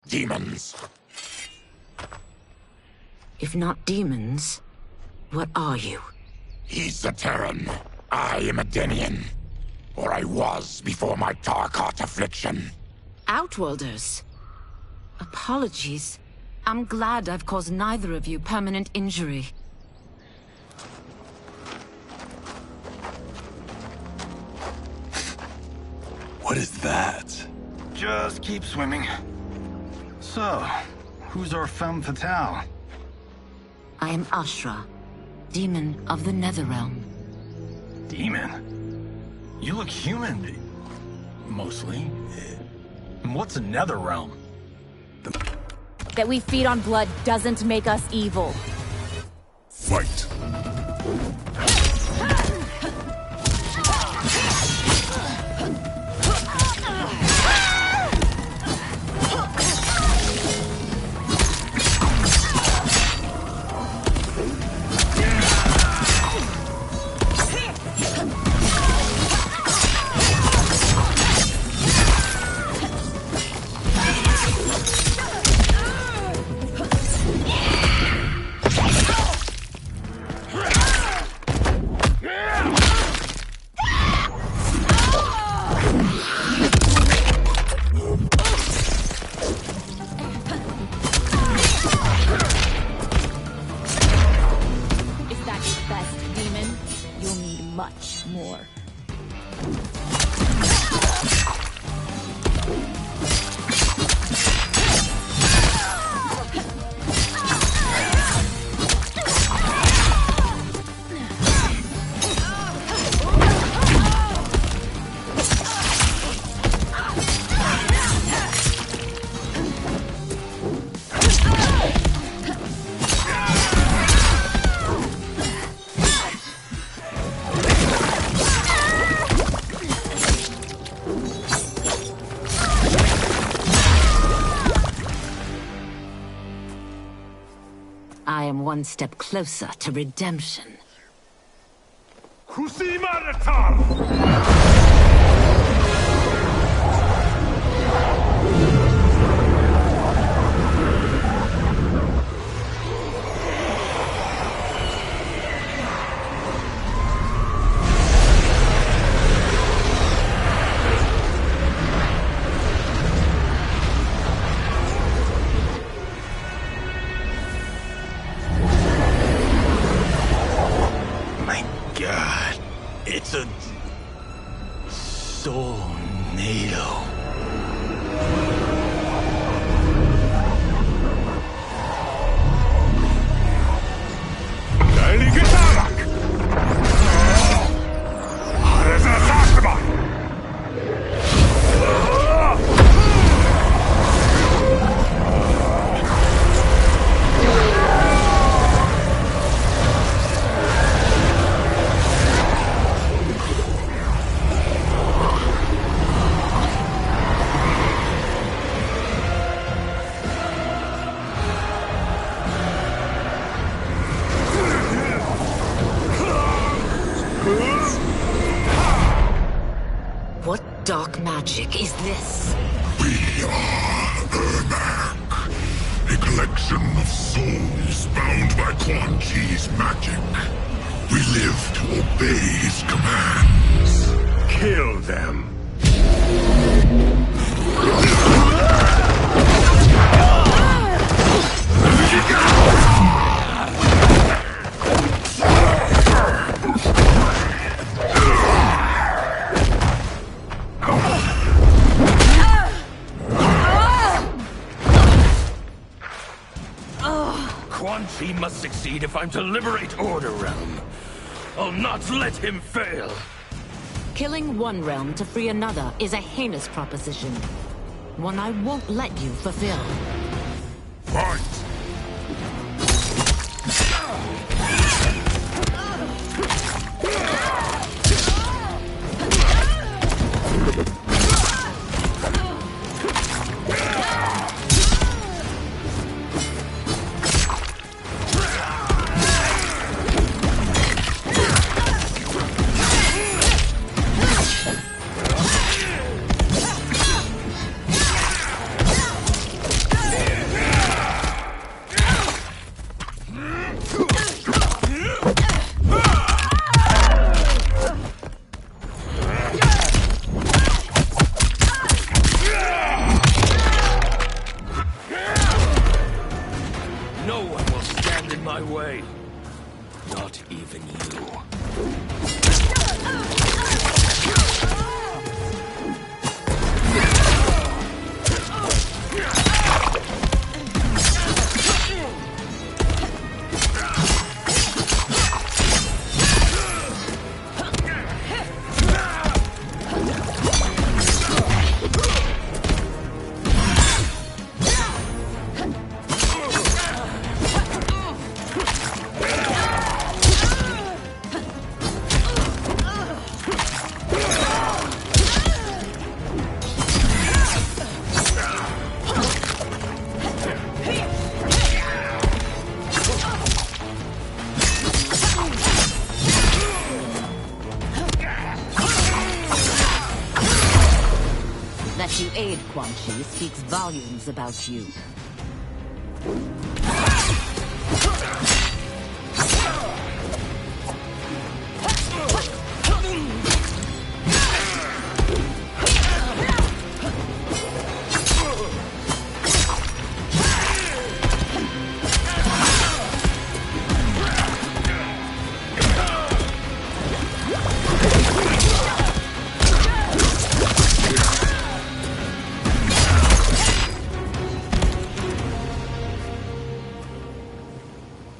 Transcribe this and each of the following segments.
Demons. If not demons, what are you? He's a Terran. I am a Denian. Or I was before my Tarkat affliction. Outworlders. Apologies. I'm glad I've caused neither of you permanent injury. What is that? Just keep swimming. So, who's our femme fatale? I am Ashra, demon of the Netherrealm. Demon? You look human. Mostly. And what's a Netherrealm? That we feed on blood doesn't make us evil. Fight! Much more. I am one step closer to redemption. It's a tornado. What dark magic is this? We are Ermac, a collection of souls bound by Quan Chi's magic. We live to obey his commands. Kill them. Quan Chi must succeed if I'm to liberate Order Realm. I'll not let him fail. Killing one realm to free another is a heinous proposition. One I won't let you fulfill. Fight! That you aid Quan Chi speaks volumes about you.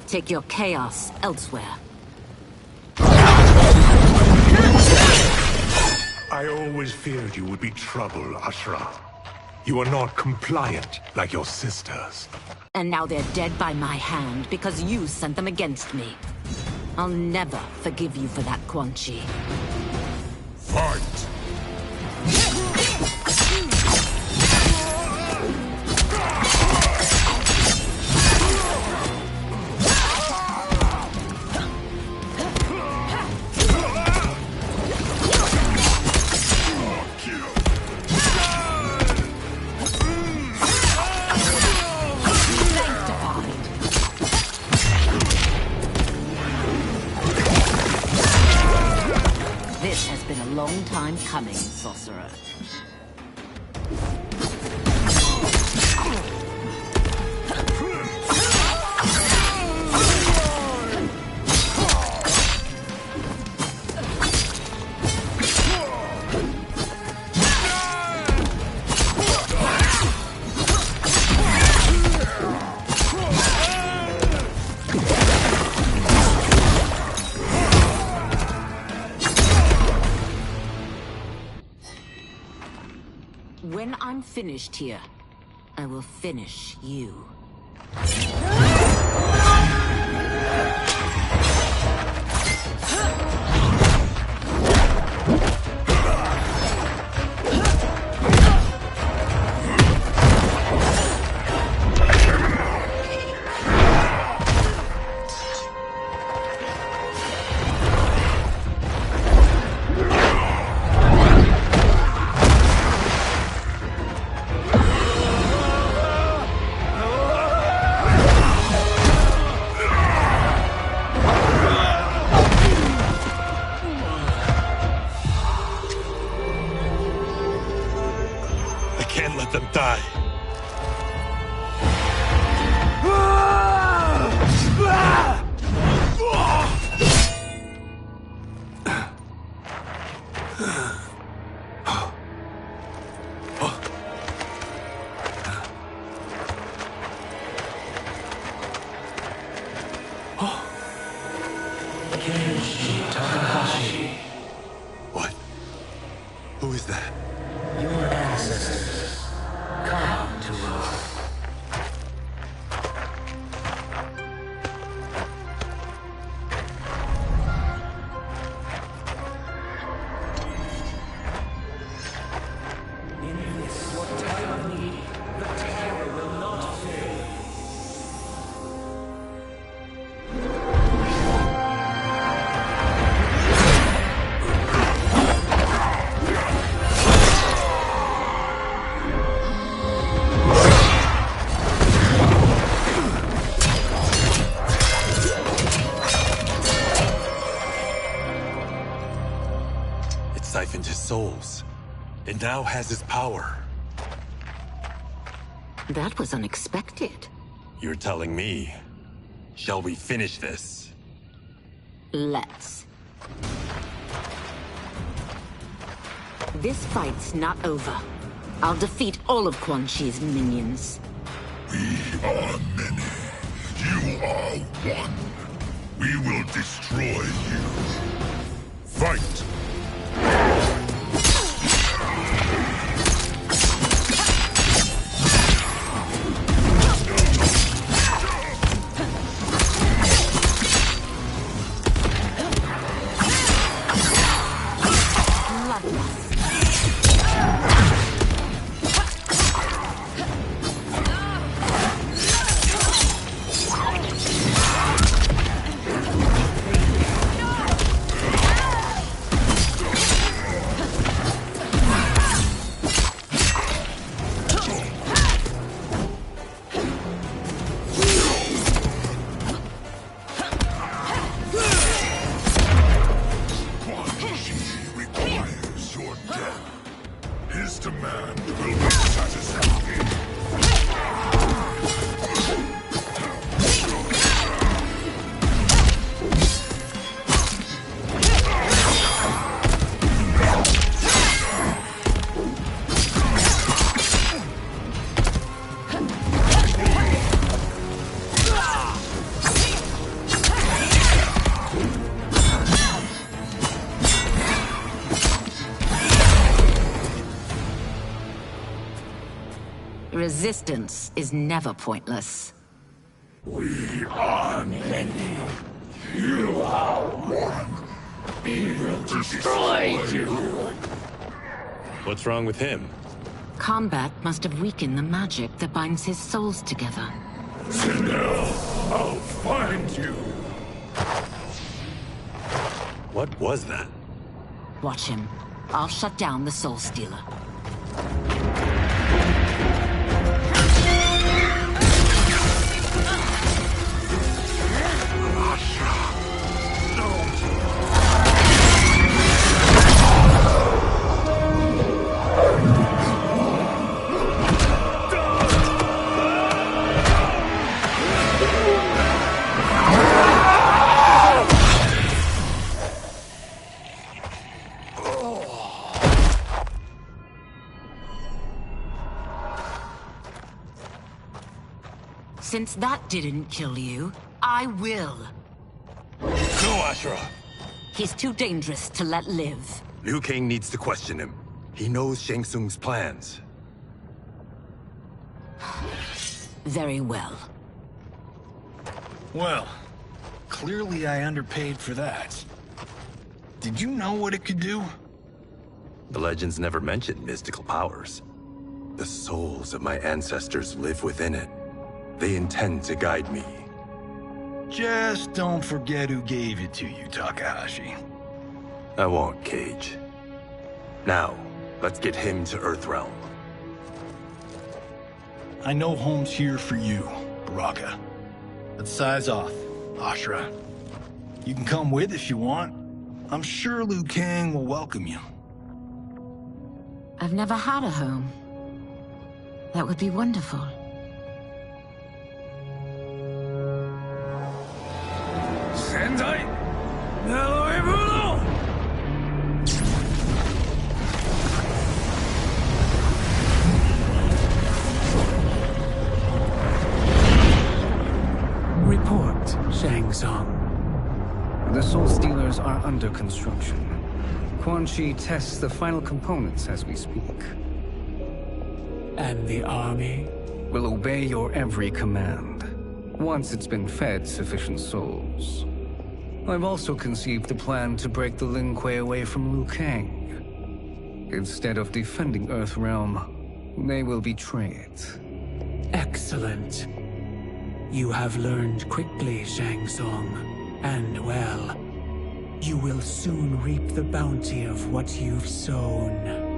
Take your chaos elsewhere. I always feared you would be trouble, Ashra. You are not compliant like your sisters. And now they're dead by my hand because you sent them against me. I'll never forgive you for that, Quan Chi. Fight! This has been a long time coming, sorcerer. When I'm finished here, I will finish you. I can't let them die. What? Who is that? Your ancestors, come to us. In this, your time of need, the terror will not fail. It siphoned his souls. It now has his power. That was unexpected. You're telling me. Shall we finish this? Let's. This fight's not over. I'll defeat all of Quan Chi's minions. We are many. You are one. We will destroy you. Fight! This demand will not satisfy me. Resistance is never pointless. We are many. You are one. We will destroy you. What's wrong with him? Kombat must have weakened the magic that binds his souls together. Now, I'll find you. What was that? Watch him. I'll shut down the Soul Stealer. Since that didn't kill you, I will. Go, Ashura! He's too dangerous to let live. Liu Kang needs to question him. He knows Shang Tsung's plans. Very well. Well, clearly I underpaid for that. Did you know what it could do? The legends never mentioned mystical powers. The souls of my ancestors live within it. They intend to guide me. Just don't forget who gave it to you, Takahashi. I won't, Cage. Now, let's get him to Earthrealm. I know home's here for you, Baraka. Let's size off, Ashura. You can come with if you want. I'm sure Liu Kang will welcome you. I've never had a home. That would be wonderful. Sendai! Neloibuno! Report, Shang Tsung. The Soul Stealers are under construction. Quan Chi tests the final components as we speak. And the army? Will obey your every command, once it's been fed sufficient souls. I've also conceived the plan to break the Lin Kuei away from Liu Kang. Instead of defending Earthrealm, they will betray it. Excellent. You have learned quickly, Shang Tsung. And well, you will soon reap the bounty of what you've sown.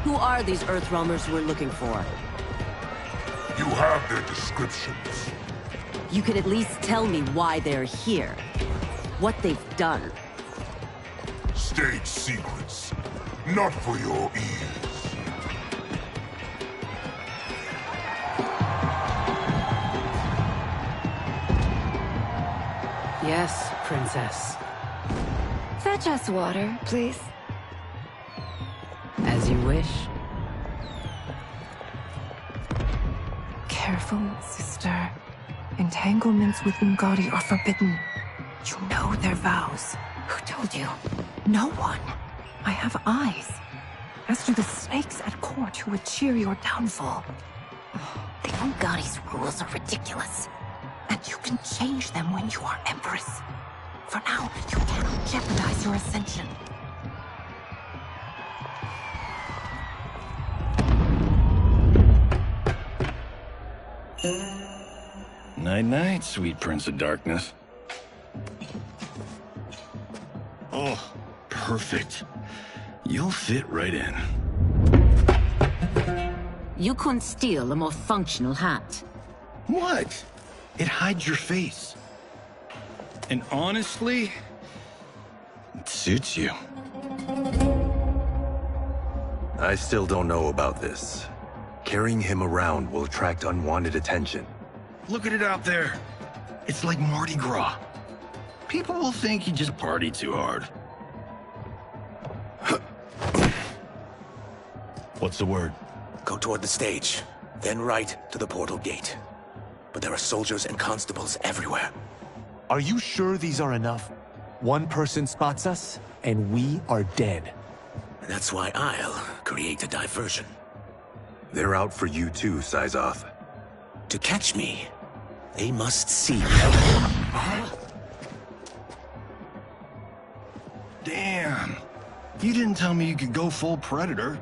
Who are these Earthrealmers we're looking for? You have their descriptions. You can at least tell me why they're here. What they've done. State secrets. Not for your ears. Yes, Princess. Fetch us water, please. As you wish. Careful, sister. Entanglements with Ungadi are forbidden. You know their vows. Who told you? No one. I have eyes. As do the snakes at court who would cheer your downfall. The Ungadi's rules are ridiculous. And you can change them when you are Empress. For now, you cannot jeopardize your ascension. Night-night, sweet Prince of Darkness. Oh, perfect. You'll fit right in. You couldn't steal a more functional hat. What? It hides your face. And honestly, it suits you. I still don't know about this. Carrying him around will attract unwanted attention. Look at it out there. It's like Mardi Gras. People will think you just party too hard. What's the word? Go toward the stage, then right to the portal gate. But there are soldiers and constables everywhere. Are you sure these are enough? One person spots us, and we are dead. That's why I'll create a diversion. They're out for you too, Syzoth. To catch me, they must see me. Damn. You didn't tell me you could go full Predator.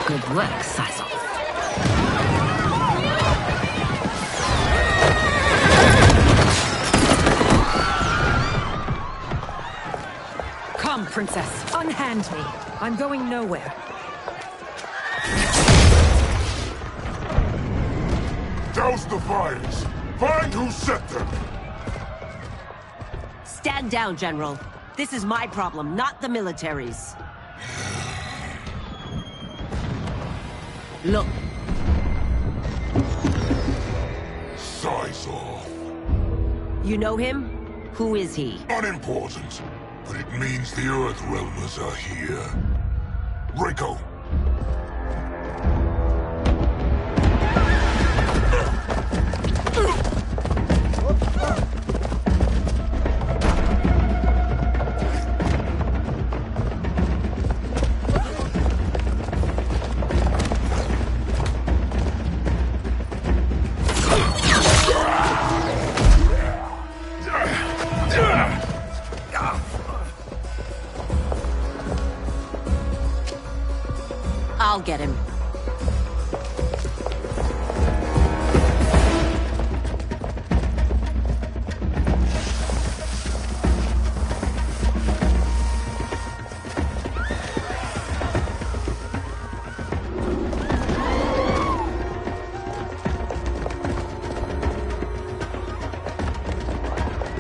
Good work, Syzoth. Come, princess. Unhand me. I'm going nowhere. Douse the fires! Find who set them! Stand down, General. This is my problem, not the military's. Look. Syzoth. You know him? Who is he? Unimportant, but it means the Earth Realmers are here. Rico. I'll get him.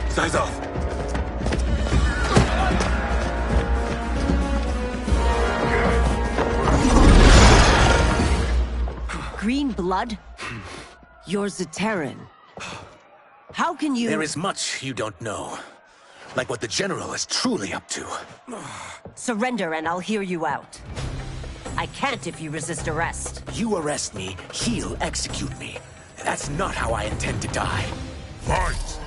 Syzoth! Green blood? You're Zaterran. How can you— There is much you don't know. Like what the General is truly up to. Surrender and I'll hear you out. I can't if you resist arrest. You arrest me, he'll execute me. That's not how I intend to die. Fight!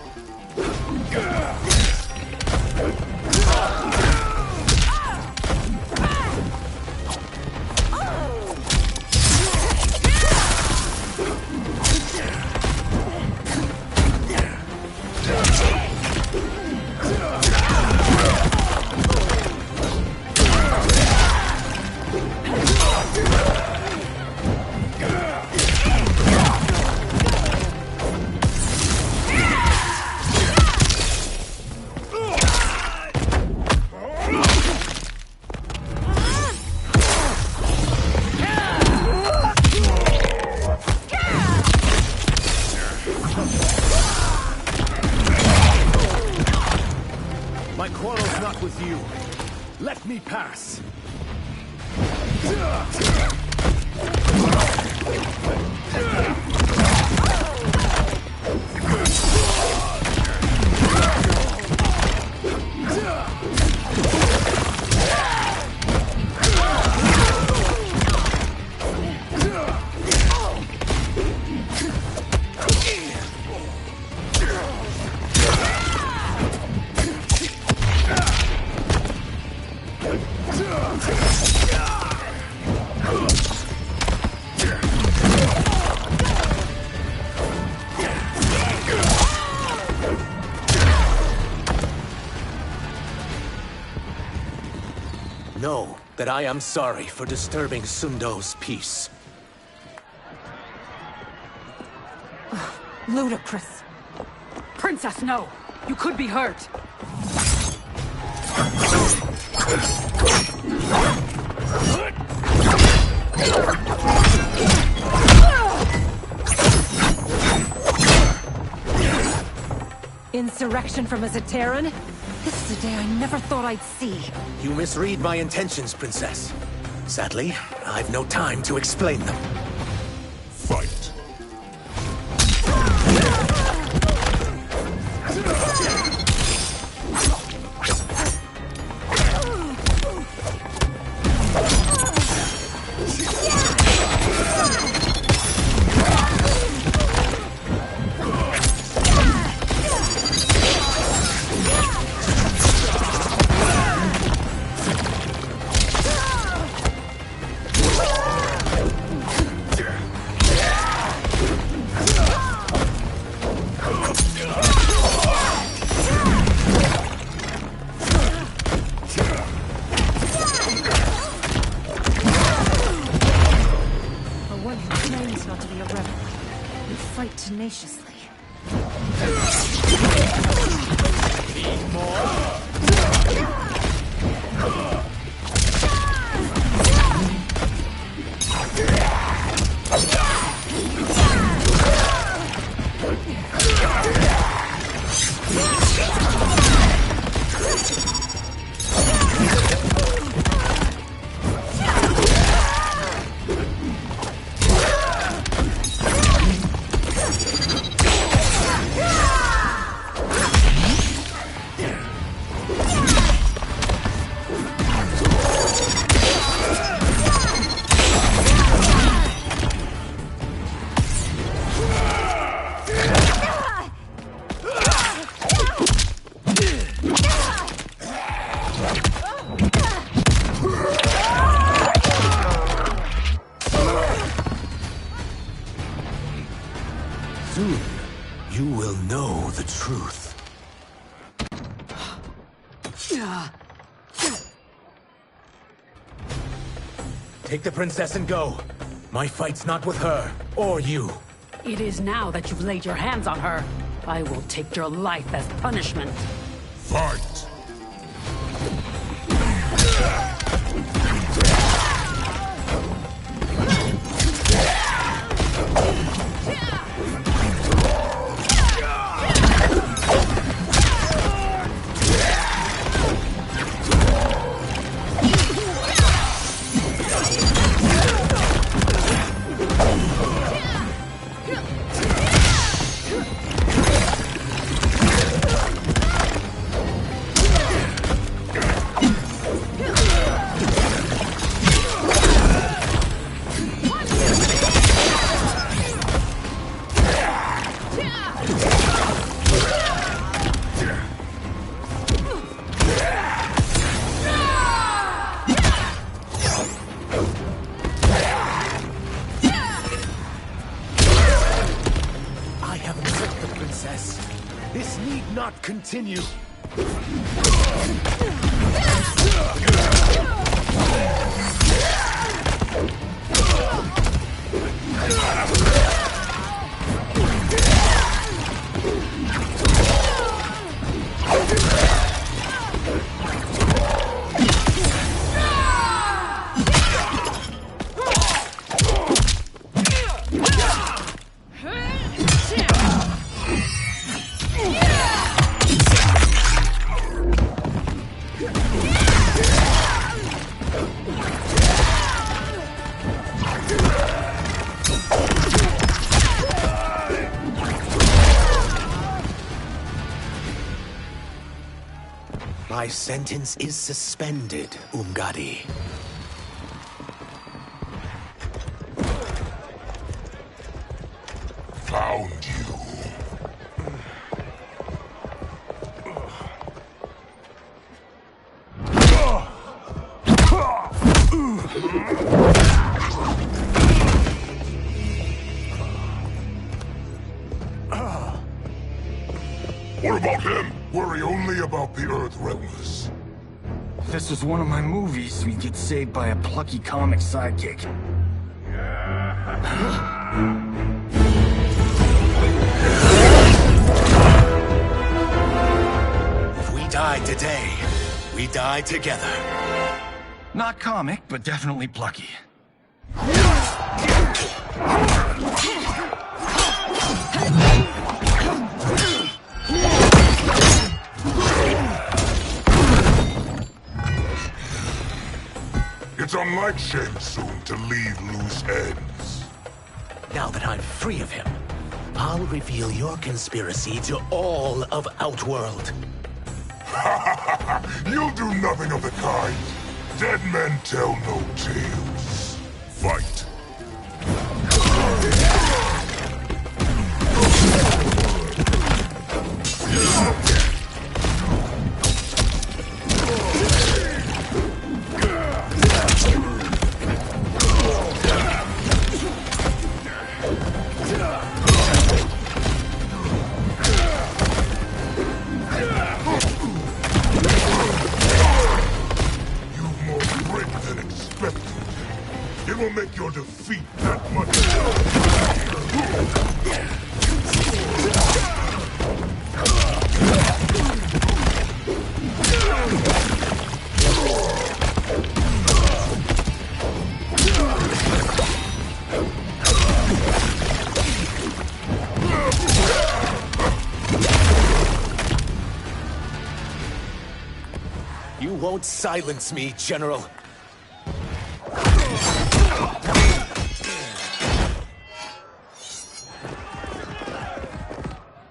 quarrel's not with you. Let me pass. Know that I am sorry for disturbing Sundo's peace. Ludicrous. Princess, no! You could be hurt! Insurrection from a Zaterran? This is a day I never thought I'd see. You misread my intentions, Princess. Sadly, I've no time to explain them. Fight. Tenaciously. Need more? Soon, you will know the truth. Take the princess and go. My fight's not with her, or you. It is now that you've laid your hands on her. I will take your life as punishment. Fight! This need not continue. My sentence is suspended, Umgadi. Found you. What about him? Worry only about the Earthrealmers. If this was one of my movies, we'd get saved by a plucky comic sidekick. If we die today, we die together. Not comic, but definitely plucky. It's unlike Shang Tsung to leave loose ends. Now that I'm free of him, I'll reveal your conspiracy to all of Outworld. You'll do nothing of the kind. Dead men tell no tales. Fight. It will make your defeat that much You won't silence me, General.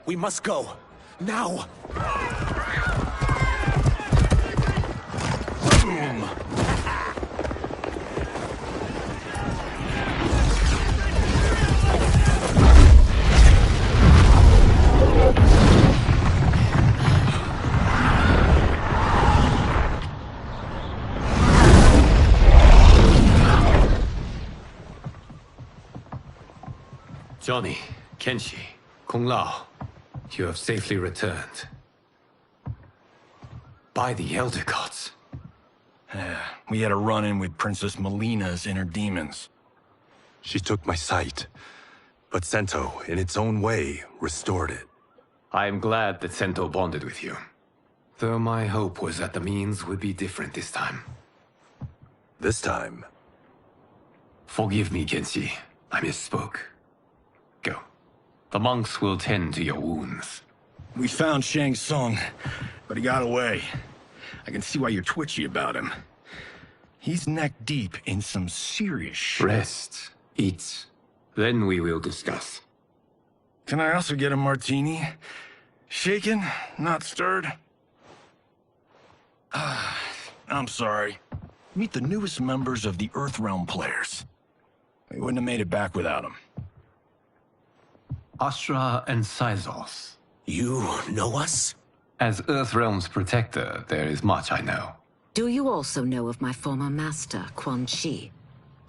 We must go. Now! Boom! Johnny, Kenshi, Kung Lao. You have safely returned. By the Elder Gods. We had a run-in with Princess Melina's inner demons. She took my sight, but Sento, in its own way, restored it. I am glad that Sento bonded with you. Though my hope was that the means would be different this time. This time? Forgive me, Kenshi. I misspoke. Go. The monks will tend to your wounds. We found Shang Tsung, but he got away. I can see why you're twitchy about him. He's neck-deep in some serious shit. Rest. Eat. Then we will discuss. Can I also get a martini? Shaken, not stirred? I'm sorry. Meet the newest members of the Earthrealm players. We wouldn't have made it back without them. Astra and Syzos. You know us? As Earthrealm's protector, there is much I know. Do you also know of my former master, Quan Chi?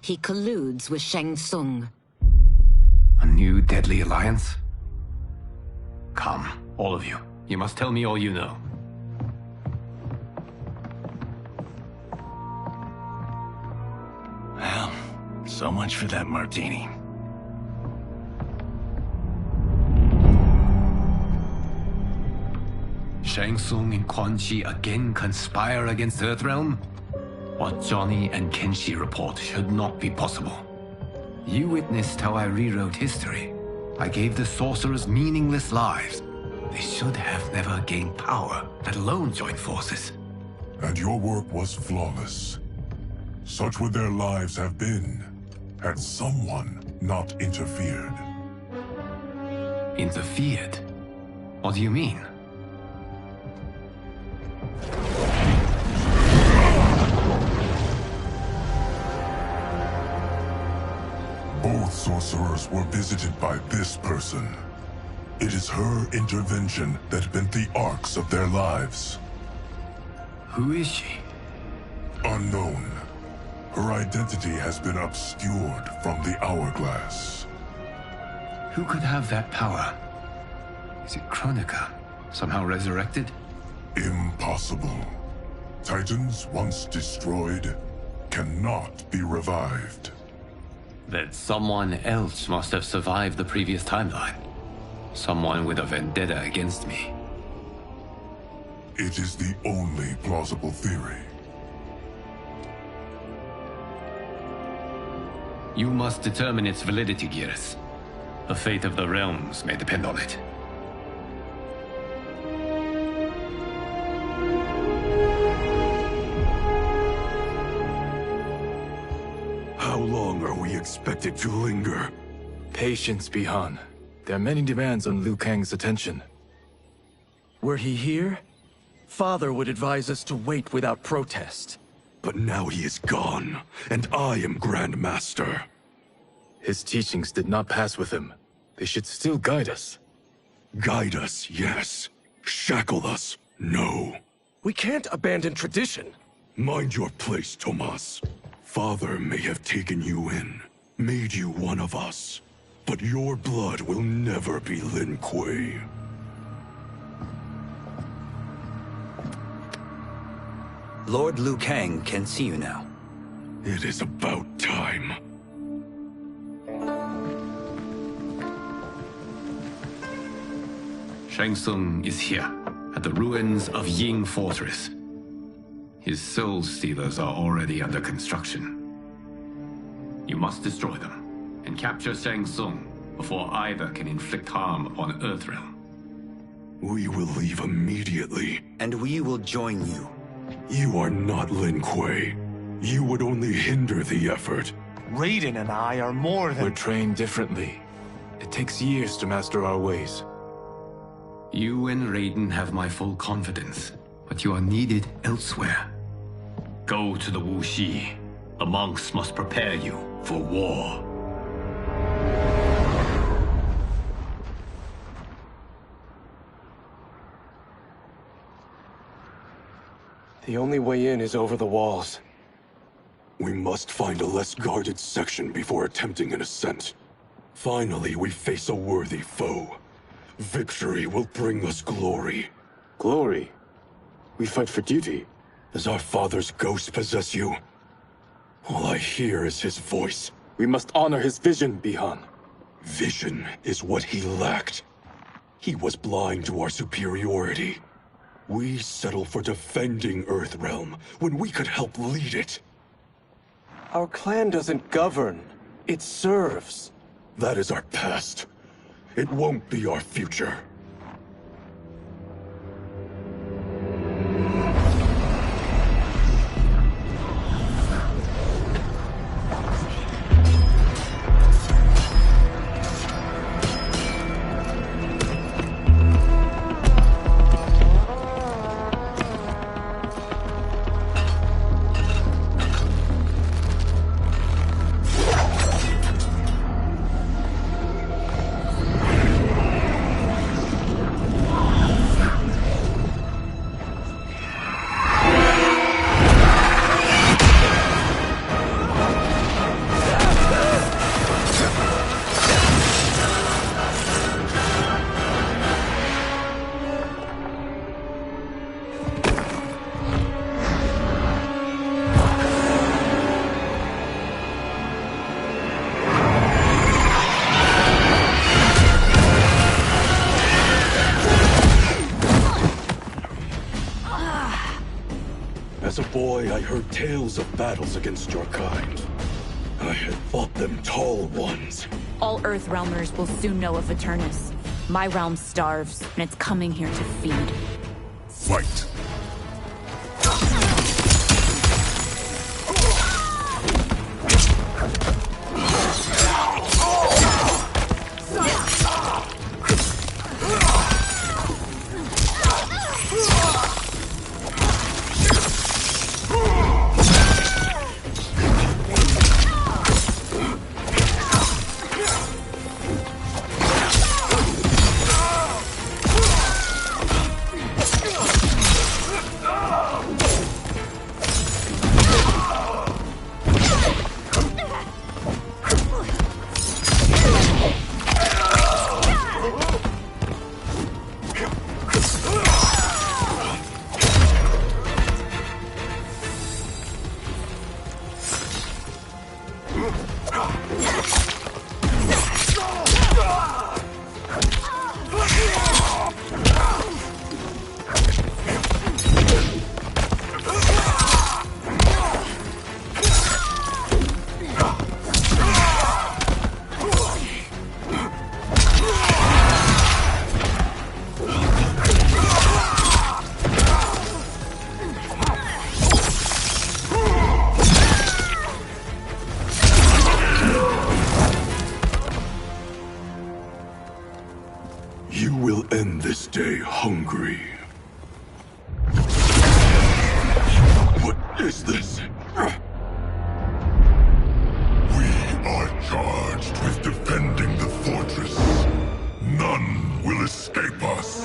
He colludes with Shang Tsung. A new deadly alliance? Come, all of you. You must tell me all you know. Well, so much for that martini. Shang Tsung and Quan Chi again conspire against Earthrealm? What Johnny and Kenshi report should not be possible. You witnessed how I rewrote history. I gave the sorcerers meaningless lives. They should have never gained power, let alone joined forces. And your work was flawless. Such would their lives have been, had someone not interfered. Interfered? What do you mean? sorcerers were visited by this person. It is her intervention that bent the arcs of their lives. Who is she? Unknown. Her identity has been obscured from the hourglass. Who could have that power? Is it Kronika? Somehow resurrected? Impossible. Titans once destroyed cannot be revived. That someone else must have survived the previous timeline. Someone with a vendetta against me. It is the only plausible theory. You must determine its validity, Geras. The fate of the realms may depend on it. How long are we expected to linger? Patience, Bihan. There are many demands on Liu Kang's attention. Were he here, Father would advise us to wait without protest. But now he is gone, and I am Grand Master. His teachings did not pass with him. They should still guide us. Guide us, yes. Shackle us, no. We can't abandon tradition. Mind your place, Tomas. Father may have taken you in, made you one of us. But your blood will never be Lin Kuei. Lord Liu Kang can see you now. It is about time. Shang Tsung is here, at the ruins of Ying Fortress. His Soul Stealers are already under construction. You must destroy them, and capture Shang Tsung before either can inflict harm upon Earthrealm. We will leave immediately. And we will join you. You are not Lin Kuei. You would only hinder the effort. Raiden and I are more than— We're trained differently. It takes years to master our ways. You and Raiden have my full confidence, but you are needed elsewhere. Go to the Wuxi. The monks must prepare you for war. The only way in is over the walls. We must find a less guarded section before attempting an ascent. Finally, we face a worthy foe. Victory will bring us glory. Glory? We fight for duty. Does our father's ghost possess you? All I hear is his voice. We must honor his vision, Bihan. Vision is what he lacked. He was blind to our superiority. We settle for defending Earthrealm when we could help lead it. Our clan doesn't govern. It serves. That is our past. It won't be our future. As a boy, I heard tales of battles against your kind. I had fought them tall ones. All Earthrealmers will soon know of Eternus. My realm starves, and it's coming here to feed. Fight! hungry. What is this? We are charged with defending the fortress. None will escape us.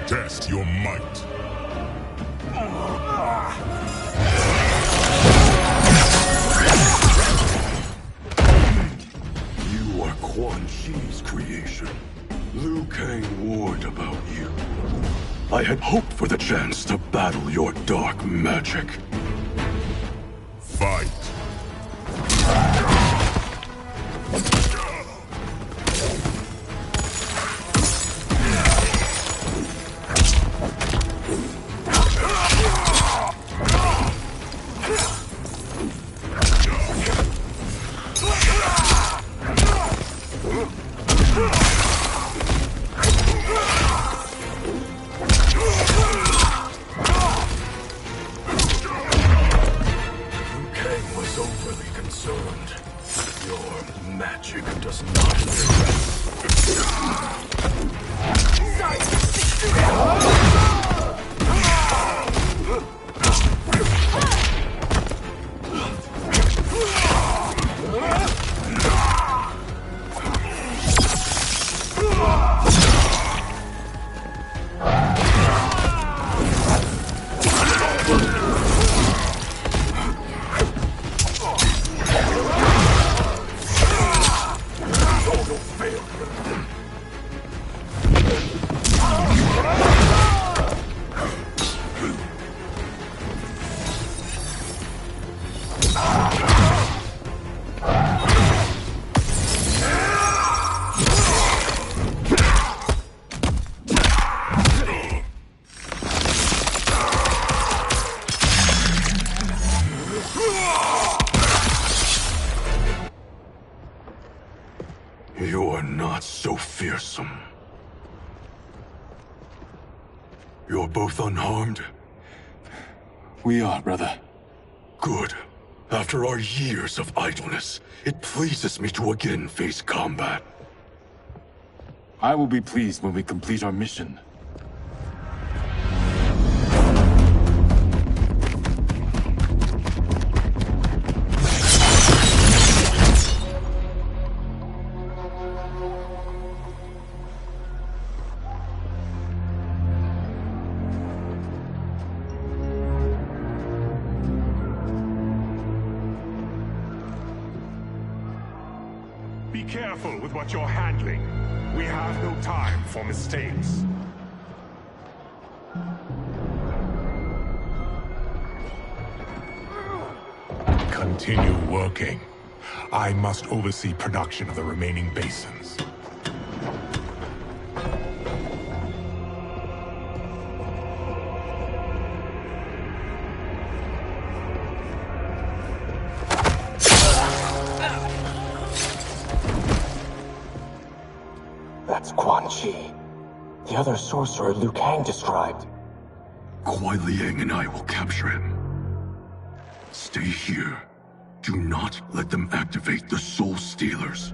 Test your might. You are Quan Chi's creation. Liu Kang warned about you. I had hoped for the chance to battle your dark magic. Fight. You're not so fearsome. You're both unharmed? We are, brother. Good. After our years of idleness, it pleases me to again face combat. I will be pleased when we complete our mission. Be careful with what you're handling. We have no time for mistakes. Continue working. I must oversee production of the remaining basins. That's Quan Chi. The other sorcerer Liu Kang described. Kuai Liang and I will capture him. Stay here. Do not let them activate the Soul Stealers.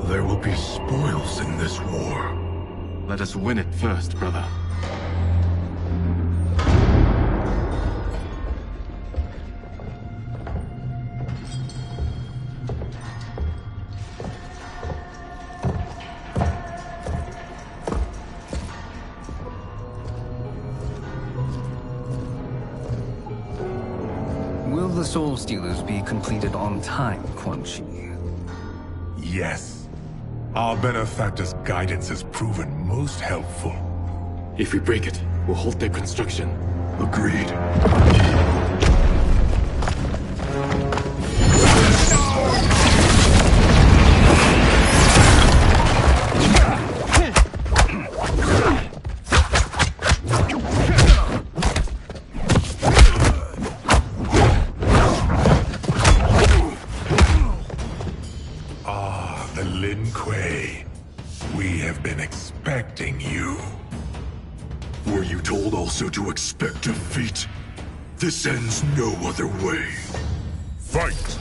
There will be spoils in this war. Let us win it first, brother. Will the Soul Stealers be completed on time, Quan Chi? Yes. Our benefactor's guidance has proven most helpful. If we break it, we'll halt their construction. Agreed. The Lin Kuei. We have been expecting you. Were you told also to expect defeat? This ends no other way. Fight!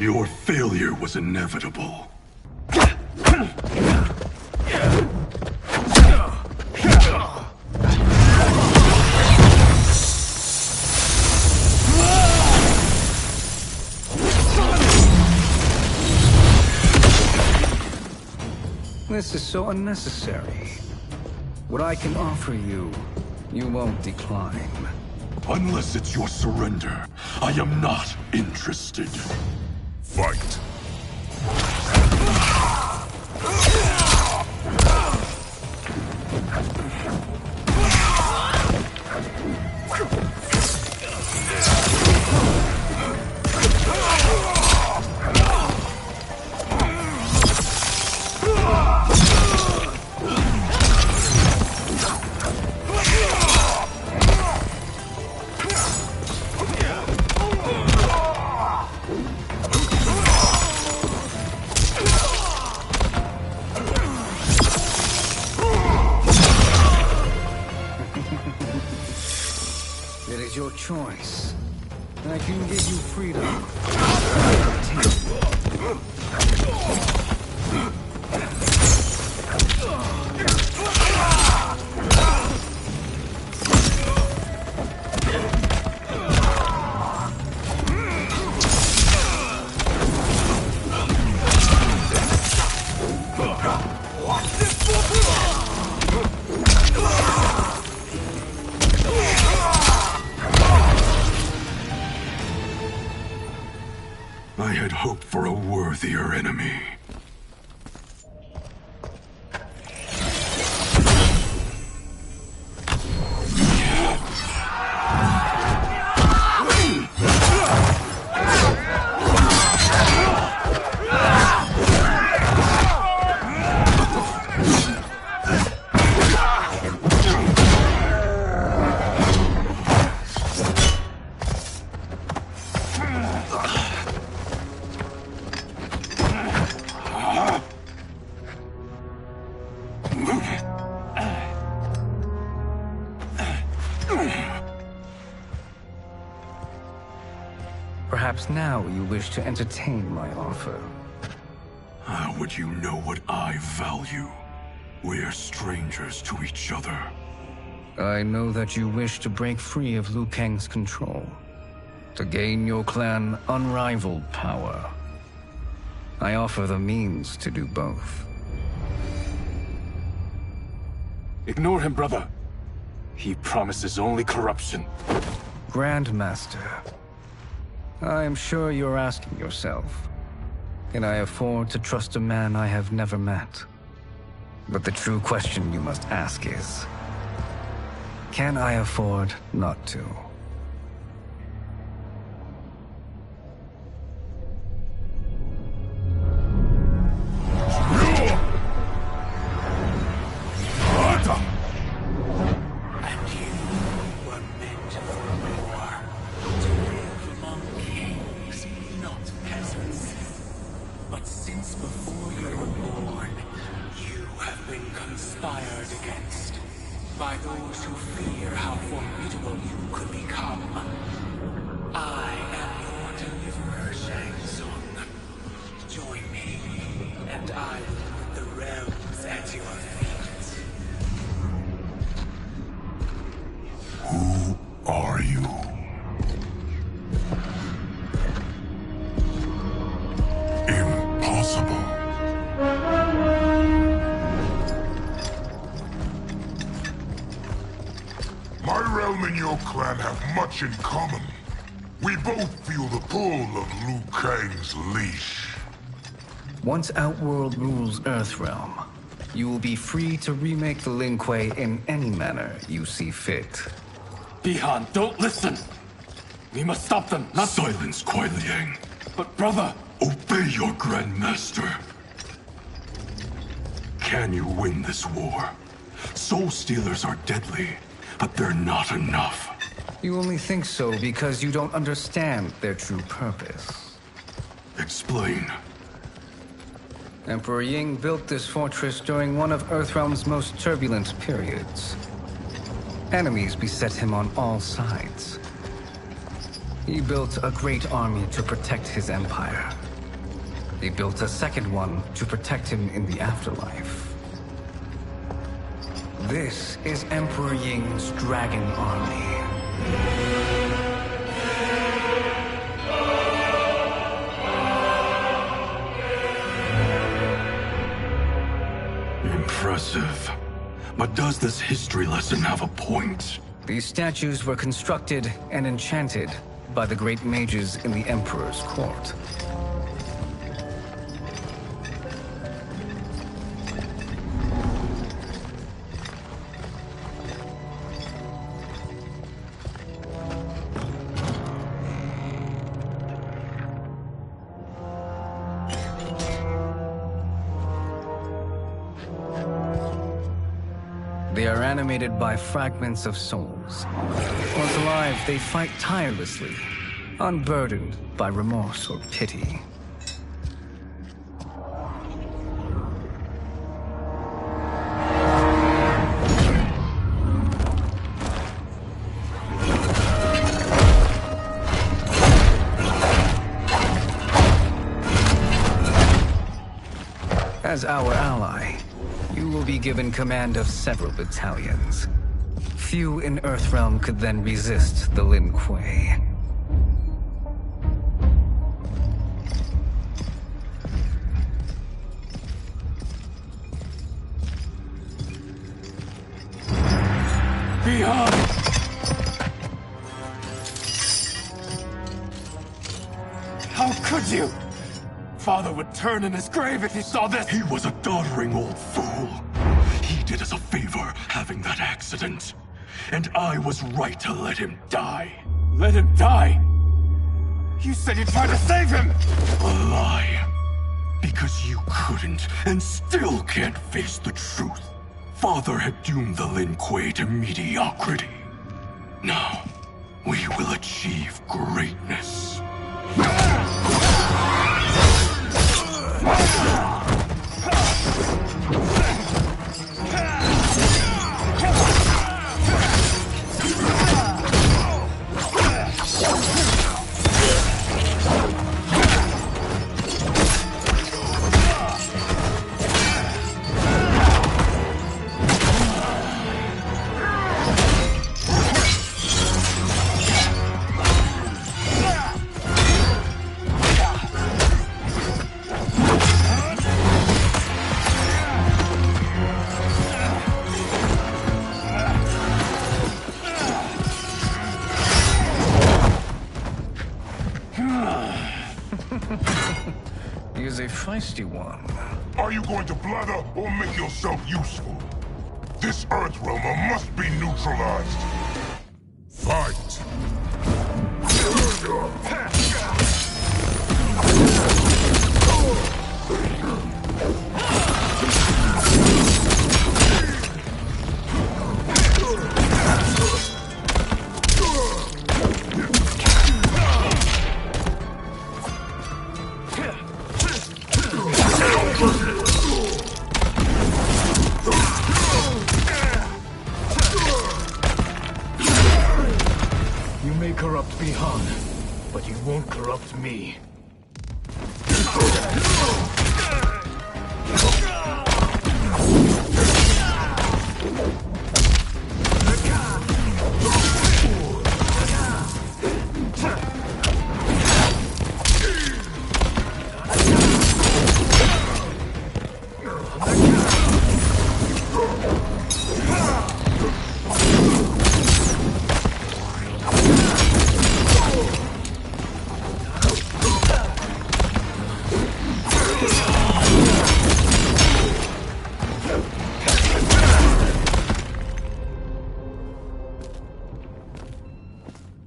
Your failure was inevitable. This is so unnecessary. What I can offer you, you won't decline. Unless it's your surrender, I am not interested. Fight! It is your choice. I can give you freedom. I had hoped for a worthier enemy. Perhaps now you wish to entertain my offer. How would you know what I value? We're strangers to each other. I know that you wish to break free of Liu Kang's control, to gain your clan unrivaled power. I offer the means to do both. Ignore him, brother. He promises only corruption. Grandmaster, I am sure you're asking yourself, can I afford to trust a man I have never met? But the true question you must ask is, can I afford not to? In common. We both feel the pull of Liu Kang's leash. Once Outworld rules Earthrealm, you will be free to remake the Lin Kuei in any manner you see fit. Bihan, don't listen! We must stop them, not— Silence, Kuai Liang. But brother— Obey your Grandmaster. Can you win this war? Soul Stealers are deadly, but they're not enough. You only think so because you don't understand their true purpose. Explain. Emperor Ying built this fortress during one of Earthrealm's most turbulent periods. Enemies beset him on all sides. He built a great army to protect his empire. He built a second one to protect him in the afterlife. This is Emperor Ying's Dragon Army. Impressive. But does this history lesson have a point? These statues were constructed and enchanted by the great mages in the Emperor's court. They are animated by fragments of souls. Once alive, they fight tirelessly, unburdened by remorse or pity. As our ally, you will be given command of several battalions. Few in Earthrealm could then resist the Lin Kuei. Beyond! How could you? Father would turn in his grave if he saw this! He was a doddering old fool. He did us a favor having that accident. And I was right to let him die. Let him die? You said you tried to save him! A lie. Because you couldn't and still can't face the truth. Father had doomed the Lin Kuei to mediocrity. Now, we will achieve greatness. He is a feisty one. Are you going to blather or make yourself useful? This Earthrealmer must be neutralized. Fight! You may corrupt Bihan, but you won't corrupt me.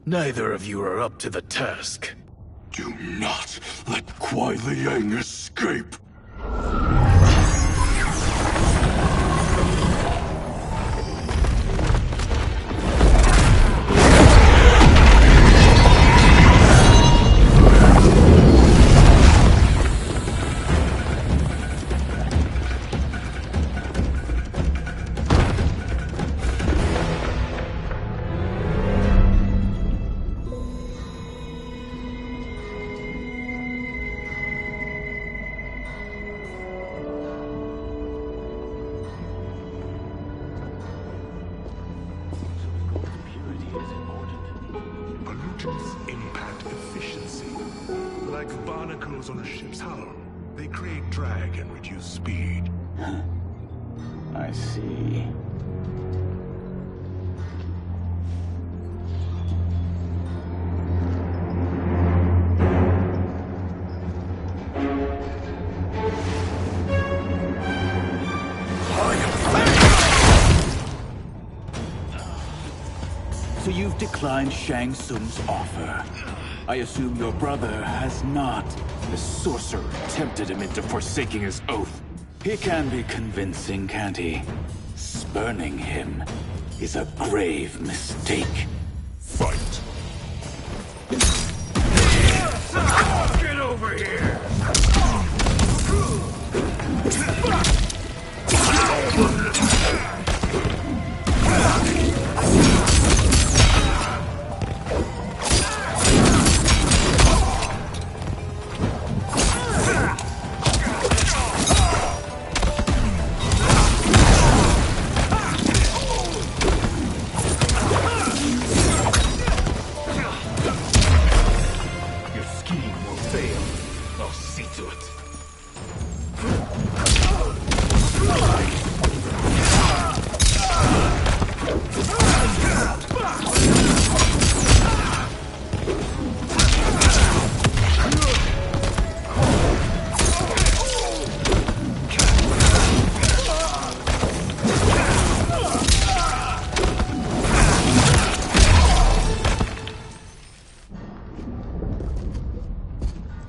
Neither of you are up to the task. Do not let Kuai Liang escape! Pollutants impact efficiency. Like barnacles on a ship's hull. They create drag and reduce speed. I see. So you've declined Shang Tsung's offer. I assume your brother has not. The sorcerer tempted him into forsaking his oath. He can be convincing, can't he? Spurning him is a grave mistake. Fight! Get over here!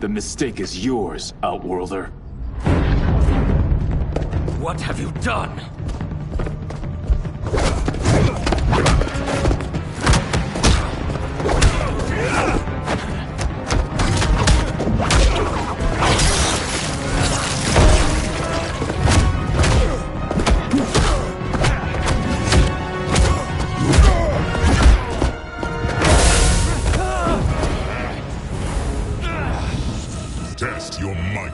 The mistake is yours, Outworlder. What have you done? Test your might.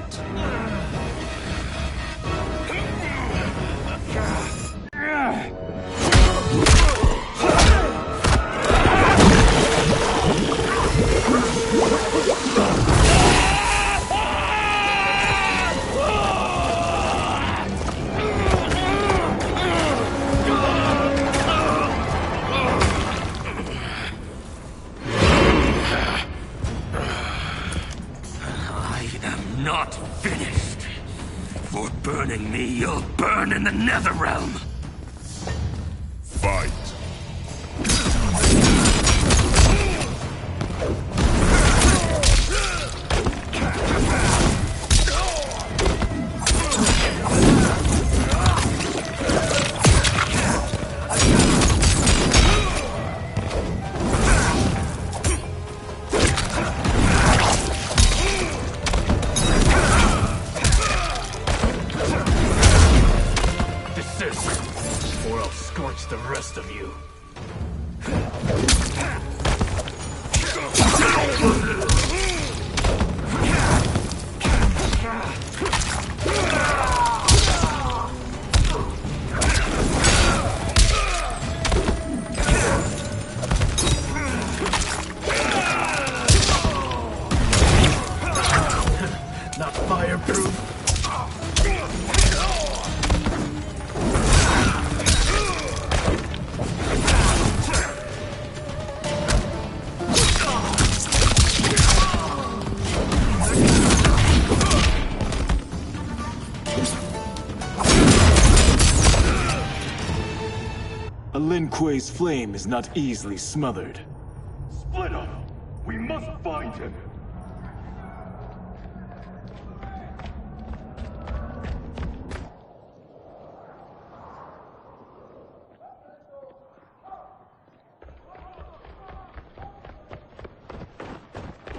not finished. For burning me, you'll burn in the Netherrealm. Fight. Desist, or I'll scorch the rest of you. Not fireproof. A Lin Kuei's flame is not easily smothered. Split up! We must find him!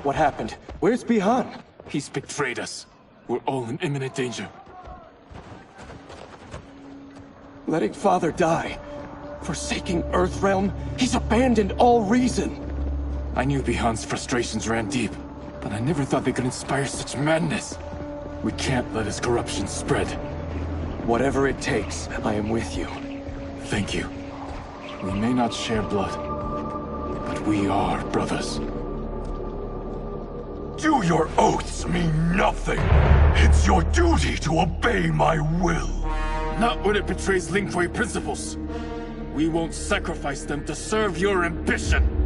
What happened? Where's Bihan? He's betrayed us. We're all in imminent danger. Letting Father die. Forsaking Earthrealm, he's abandoned all reason. I knew Bihan's frustrations ran deep, but I never thought they could inspire such madness. We can't let his corruption spread. Whatever it takes, I am with you. Thank you. We may not share blood, but we are brothers. Do your oaths mean nothing? It's your duty to obey my will. Not when it betrays Lin Kuei principles. We won't sacrifice them to serve your ambition.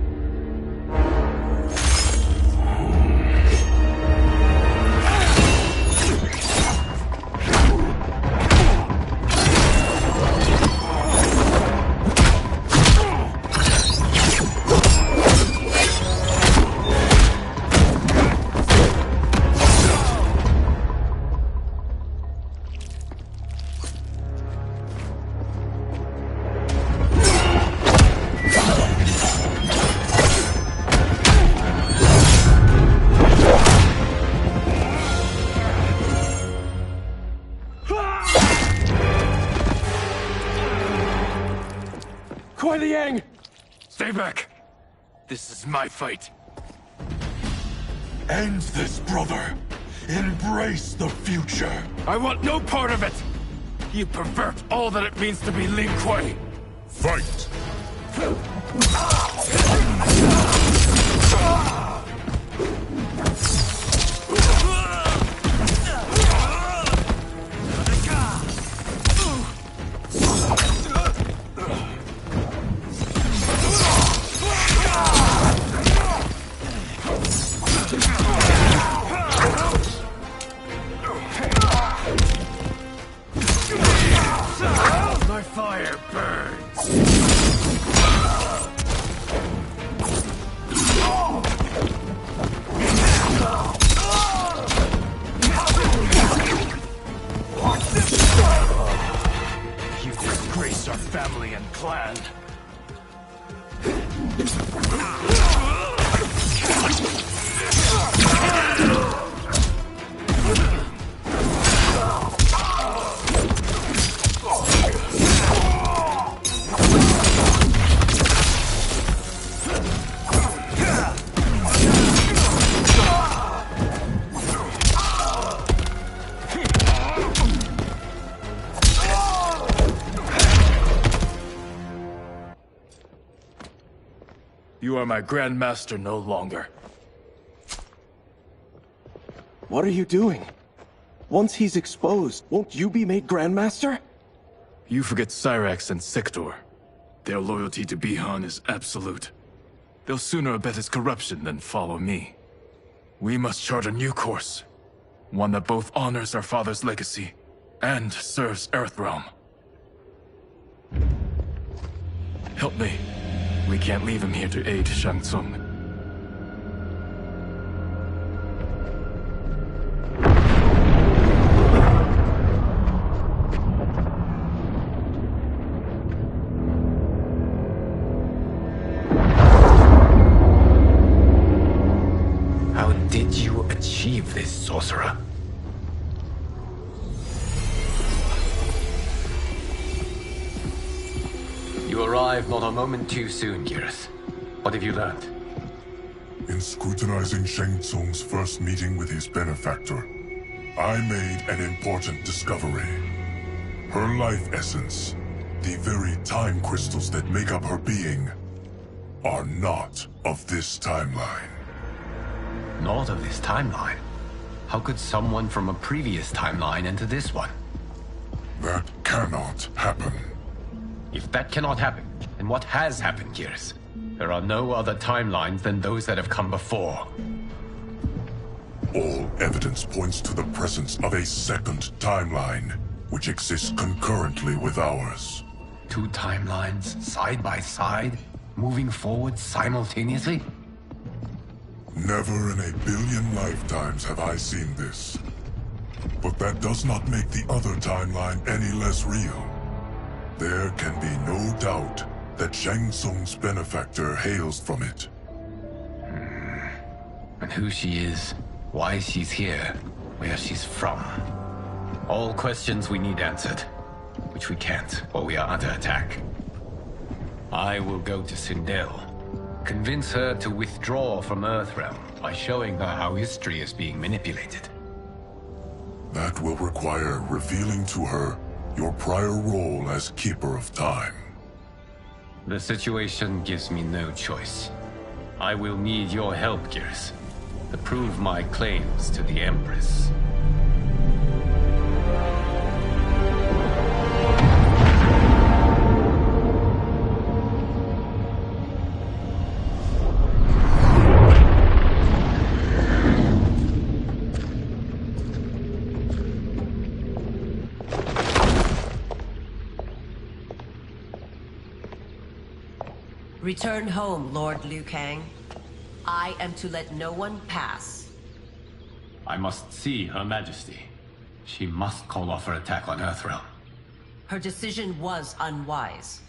Stay back! This is my fight. End this, brother. Embrace the future. I want no part of it! You pervert all that it means to be Lin Kuei! Fight! My fire burns. You disgrace our family and clan. You are my Grandmaster no longer. What are you doing? Once he's exposed, won't you be made Grandmaster? You forget Cyrax and Sector. Their loyalty to Bihan is absolute. They'll sooner abet his corruption than follow me. We must chart a new course. One that both honors our father's legacy and serves Earthrealm. Help me. We can't leave him here to aid Shang Tsung. How did you achieve this, sorcerer? You arrived not a moment too soon, Geras. What have you learned? In scrutinizing Shang Tsung's first meeting with his benefactor, I made an important discovery. Her life essence, the very time crystals that make up her being, are not of this timeline. Not of this timeline? How could someone from a previous timeline enter this one? That cannot happen. If that cannot happen, then what has happened, Geras? There are no other timelines than those that have come before. All evidence points to the presence of a second timeline, which exists concurrently with ours. Two timelines, side by side, moving forward simultaneously? Never in a billion lifetimes have I seen this. But that does not make the other timeline any less real. There can be no doubt that Shang Tsung's benefactor hails from it. And who she is, why she's here, where she's from. All questions we need answered, which we can't, or we are under attack. I will go to Sindel, convince her to withdraw from Earthrealm by showing her how history is being manipulated. That will require revealing to her your prior role as Keeper of Time. The situation gives me no choice. I will need your help, Geras, to prove my claims to the Empress. Return home, Lord Liu Kang. I am to let no one pass. I must see Her Majesty. She must call off her attack on Earthrealm. Her decision was unwise,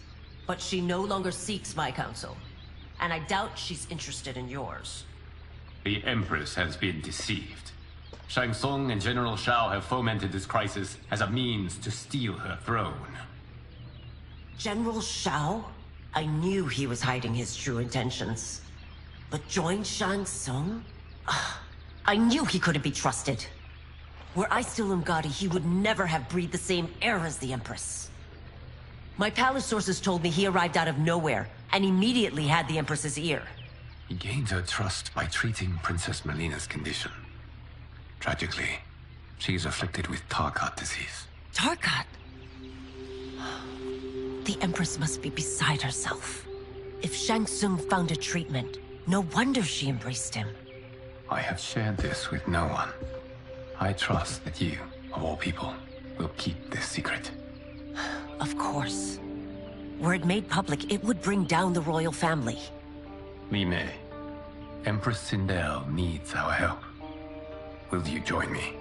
but she no longer seeks my counsel, and I doubt she's interested in yours. The Empress has been deceived. Shang Tsung and General Shao have fomented this crisis as a means to steal her throne. General Shao? I knew he was hiding his true intentions. But join Shang Tsung? I knew he couldn't be trusted. Were I still Umgadi, he would never have breathed the same air as the Empress. My palace sources told me he arrived out of nowhere, and immediately had the Empress's ear. He gained her trust by treating Princess Melina's condition. Tragically, she is afflicted with Tarkat disease. Tarkat? The Empress must be beside herself. If Shang Tsung found a treatment, no wonder she embraced him. I have shared this with no one. I trust that you, of all people, will keep this secret. Of course. Were it made public, it would bring down the royal family. Li Mei, Empress Sindel needs our help. Will you join me?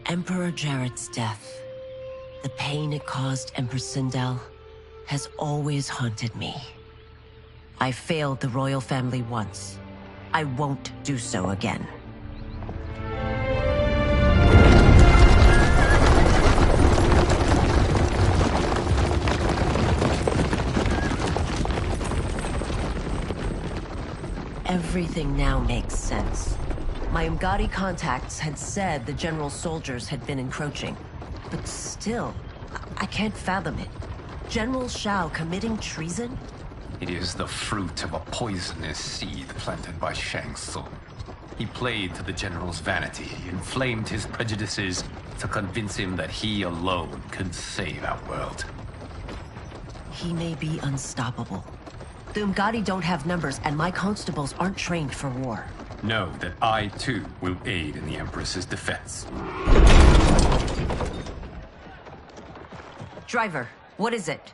Emperor Jared's death, the pain it caused Empress Sindel, has always haunted me. I failed the royal family once. I won't do so again. Everything now makes sense. My Umgadi contacts had said the general's soldiers had been encroaching. But still, I can't fathom it. General Shao committing treason? It is the fruit of a poisonous seed planted by Shang Tsung. He played to the general's vanity, inflamed his prejudices to convince him that he alone could save our world. He may be unstoppable. The Umgadi don't have numbers, and my constables aren't trained for war. Know that I, too, will aid in the Empress's defense. Driver, what is it?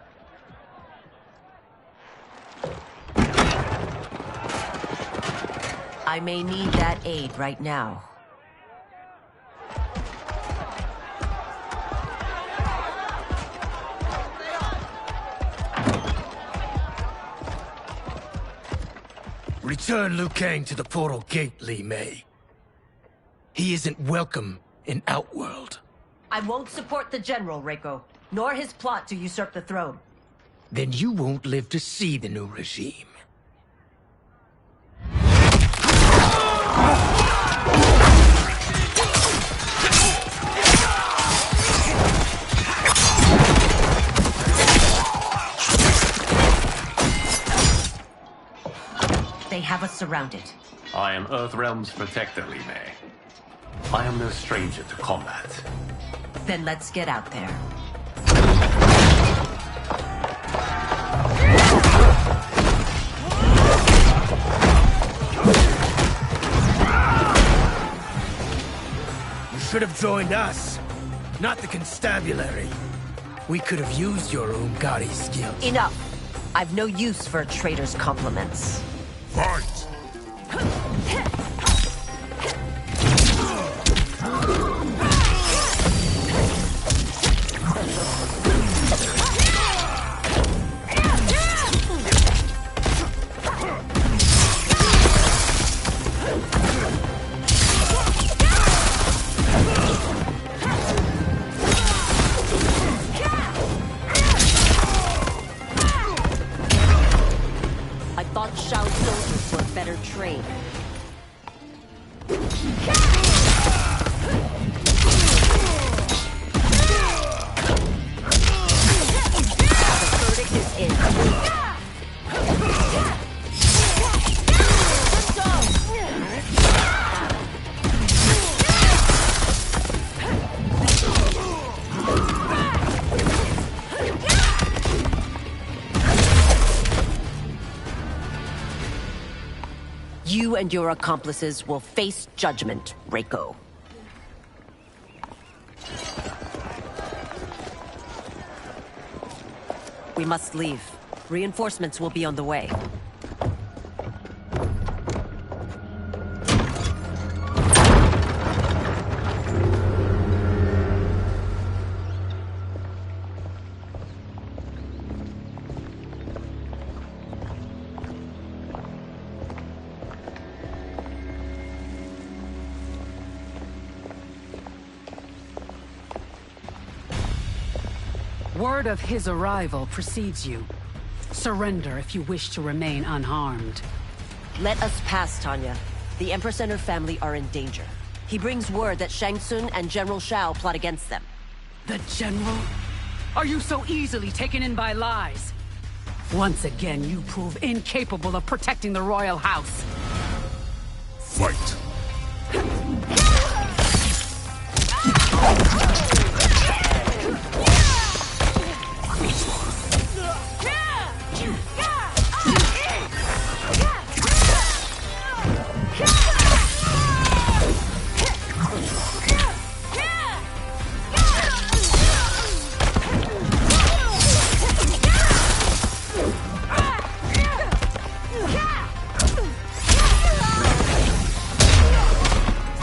I may need that aid right now. Return Liu Kang to the portal gate, Li Mei. He isn't welcome in Outworld. I won't support the General, Reiko, nor his plot to usurp the throne. Then you won't live to see the new regime. They have us surrounded. I am Earthrealm's protector, Li Mei. I am no stranger to combat. Then let's get out there. You should have joined us, not the constabulary. We could have used your Umgadi skills. Enough! I've no use for a traitor's compliments. Fight! I thought Shao soldiers were better trained. The verdict is in. You and your accomplices will face judgment, Reiko. We must leave. Reinforcements will be on the way. Word of his arrival precedes you. Surrender if you wish to remain unharmed. Let us pass, Tanya. The Empress and her family are in danger. He brings word that Shang Tsung and General Shao plot against them. The General? Are you so easily taken in by lies? Once again, you prove incapable of protecting the royal house. Fight!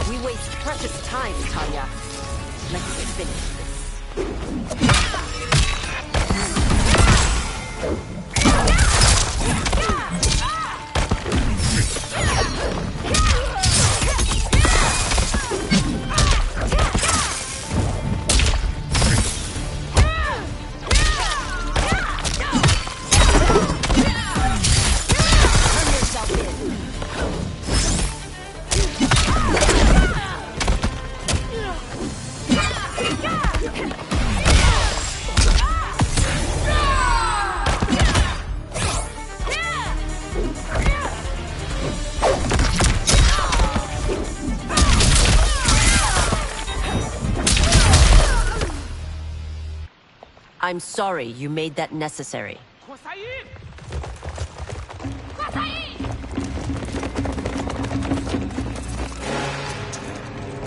We waste precious time, Tanya. Let's finish this. I'm sorry you made that necessary.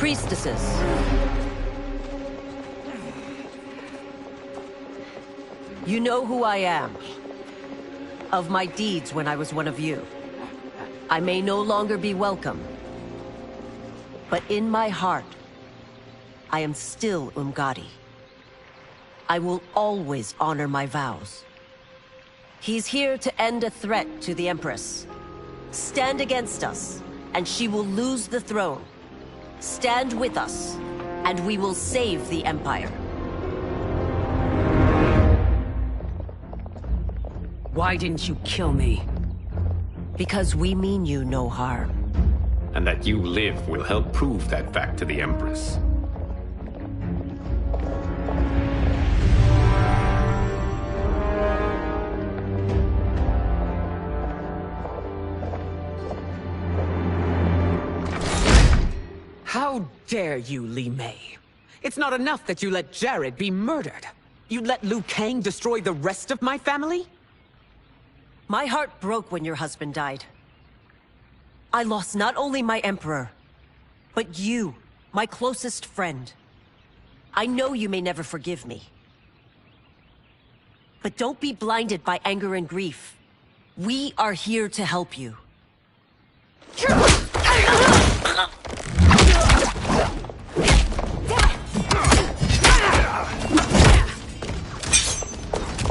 Priestesses. You know who I am. Of my deeds when I was one of you. I may no longer be welcome. But in my heart, I am still Umgadi. I will always honor my vows. He's here to end a threat to the Empress. Stand against us, and she will lose the throne. Stand with us, and we will save the Empire. Why didn't you kill me? Because we mean you no harm. And that you live will help prove that fact to the Empress. How dare you, Li Mei? It's not enough that you let Jared be murdered. You'd let Liu Kang destroy the rest of my family? My heart broke when your husband died. I lost not only my emperor, but you, my closest friend. I know you may never forgive me. But don't be blinded by anger and grief. We are here to help you.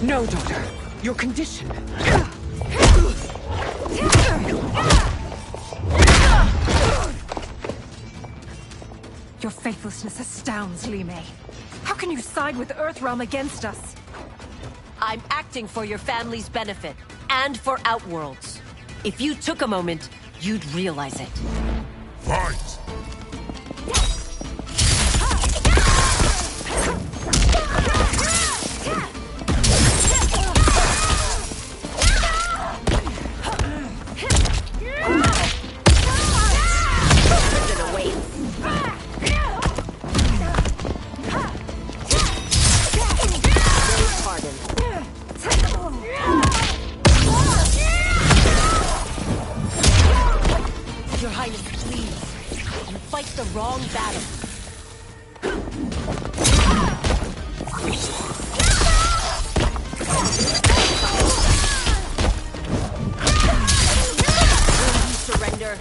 No, daughter. Your condition. Your faithlessness astounds, Li Mei. How can you side with Earthrealm against us? I'm acting for your family's benefit, and for Outworld's. If you took a moment, you'd realize it. Fight! Your Highness, please. You fight the wrong battle. Will you surrender?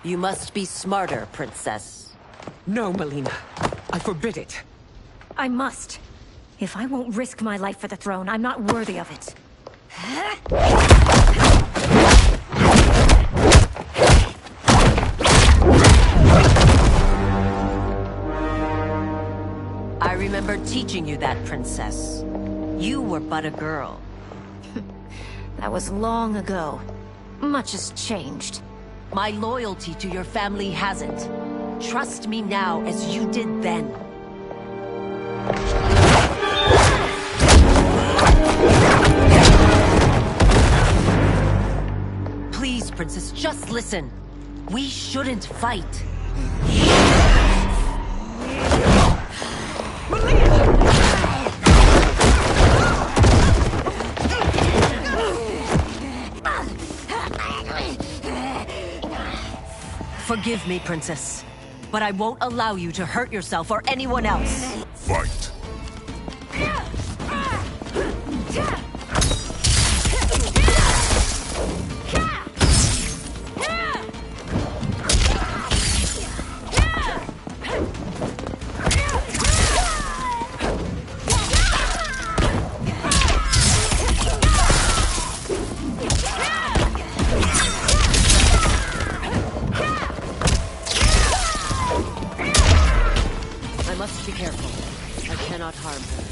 You must be smarter, Princess. No, Melina. I forbid it. I must. If I won't risk my life for the throne, I'm not worthy of it. I remember teaching you that, Princess. You were but a girl. That was long ago. Much has changed. My loyalty to your family hasn't. Trust me now as you did then. Please, Princess, just listen. We shouldn't fight. Forgive me, Princess, but I won't allow you to hurt yourself or anyone else. Fight. I must be careful. I cannot harm her.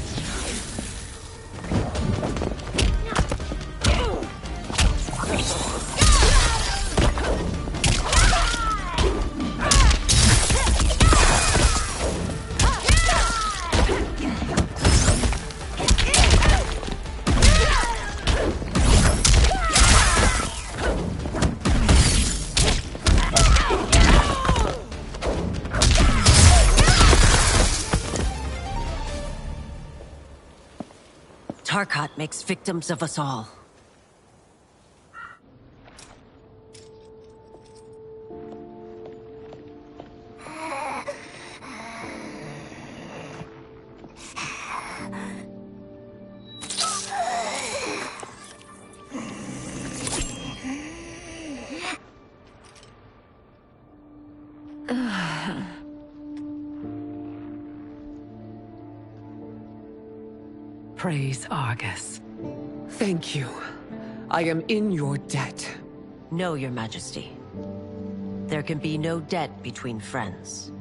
Tarkat makes victims of us all. Praise Argus. Thank you. I am in your debt. No, Your Majesty. There can be no debt between friends.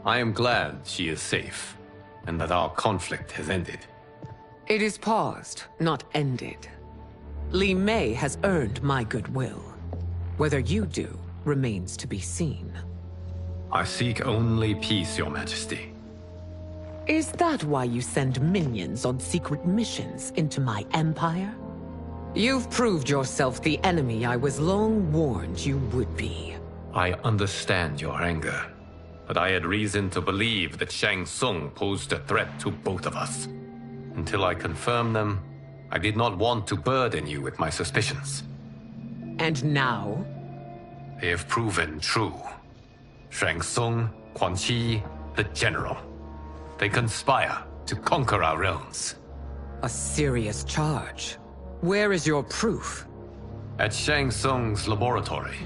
I am glad she is safe, and that our conflict has ended. It is paused, not ended. Li Mei has earned my goodwill. Whether you do remains to be seen. I seek only peace, Your Majesty. Is that why you send minions on secret missions into my empire? You've proved yourself the enemy I was long warned you would be. I understand your anger, but I had reason to believe that Shang Tsung posed a threat to both of us. Until I confirmed them, I did not want to burden you with my suspicions. And now? They have proven true. Shang Tsung, Quan Chi, the General. They conspire to conquer our realms. A serious charge. Where is your proof? At Shang Tsung's laboratory.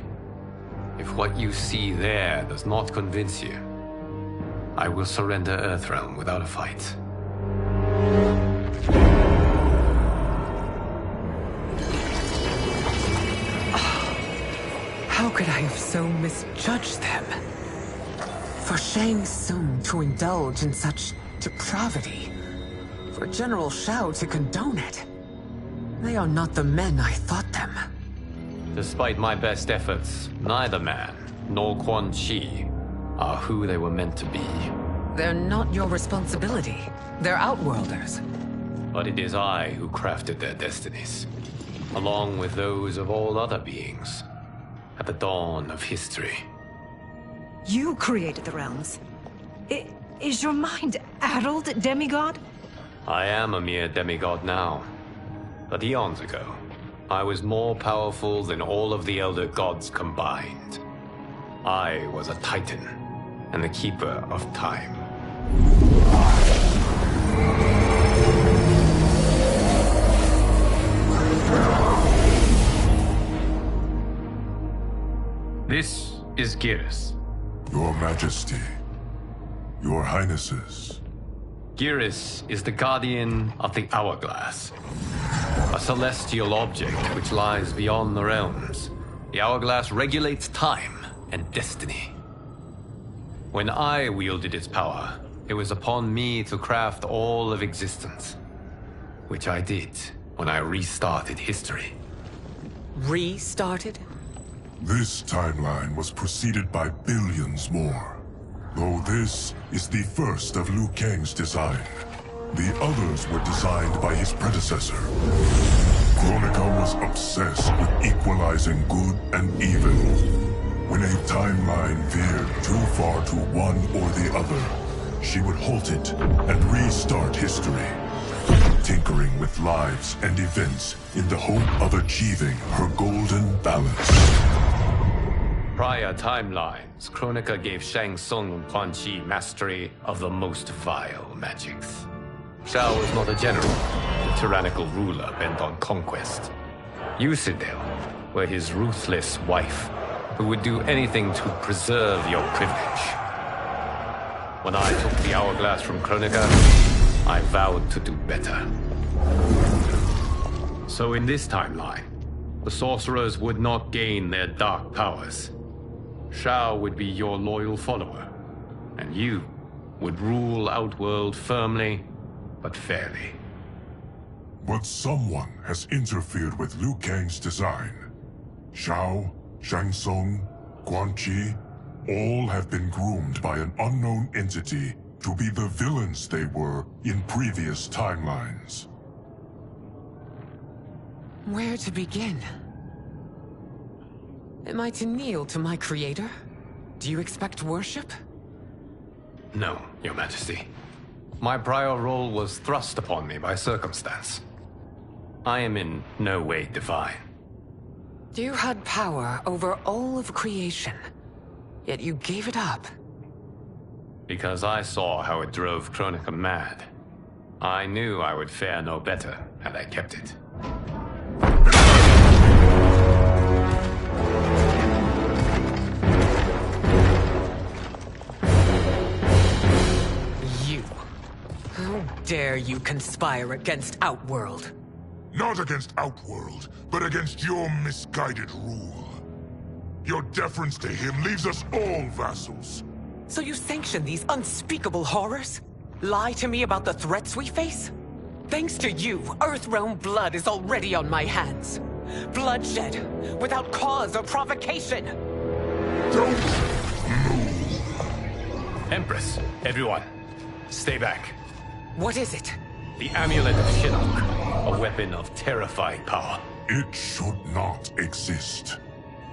If what you see there does not convince you, I will surrender Earthrealm without a fight. How could I have so misjudged them? For Shang Tsung to indulge in such depravity, for General Shao to condone it, they are not the men I thought them. Despite my best efforts, neither man nor Quan Chi are who they were meant to be. They're not your responsibility. They're Outworlders. But it is I who crafted their destinies, along with those of all other beings, at the dawn of history. You created the realms. Is your mind addled, demigod? I am a mere demigod now. But eons ago, I was more powerful than all of the Elder Gods combined. I was a Titan, and the Keeper of Time. This is Geras. Your Majesty. Your Highnesses. Geras is the guardian of the Hourglass. A celestial object which lies beyond the realms. The Hourglass regulates time and destiny. When I wielded its power, it was upon me to craft all of existence. Which I did when I restarted history. Restarted? This timeline was preceded by billions more. Though this is the first of Liu Kang's design. The others were designed by his predecessor. Kronika was obsessed with equalizing good and evil. When a timeline veered too far to one or the other, she would halt it and restart history, tinkering with lives and events in the hope of achieving her golden balance. Prior timelines, Kronika gave Shang Tsung and Quan Chi mastery of the most vile magics. Shao was not a general, a tyrannical ruler bent on conquest. You, Citadel, were his ruthless wife, who would do anything to preserve your privilege. When I took the Hourglass from Kronika, I vowed to do better. So in this timeline, the sorcerers would not gain their dark powers. Shao would be your loyal follower, and you would rule Outworld firmly, but fairly. But someone has interfered with Liu Kang's design. Shao, Shang Tsung, Quan Chi, all have been groomed by an unknown entity to be the villains they were in previous timelines. Where to begin? Am I to kneel to my creator? Do you expect worship? No, Your Majesty. My prior role was thrust upon me by circumstance. I am in no way divine. You had power over all of creation, yet you gave it up. Because I saw how it drove Kronika mad. I knew I would fare no better had I kept it. You. How dare you conspire against Outworld? Not against Outworld, but against your misguided rule. Your deference to him leaves us all vassals. So you sanction these unspeakable horrors? Lie to me about the threats we face? Thanks to you, Earthrealm blood is already on my hands. Bloodshed, without cause or provocation. Don't Empress, everyone, stay back. What is it? The Amulet of Shinnok, a weapon of terrifying power. It should not exist.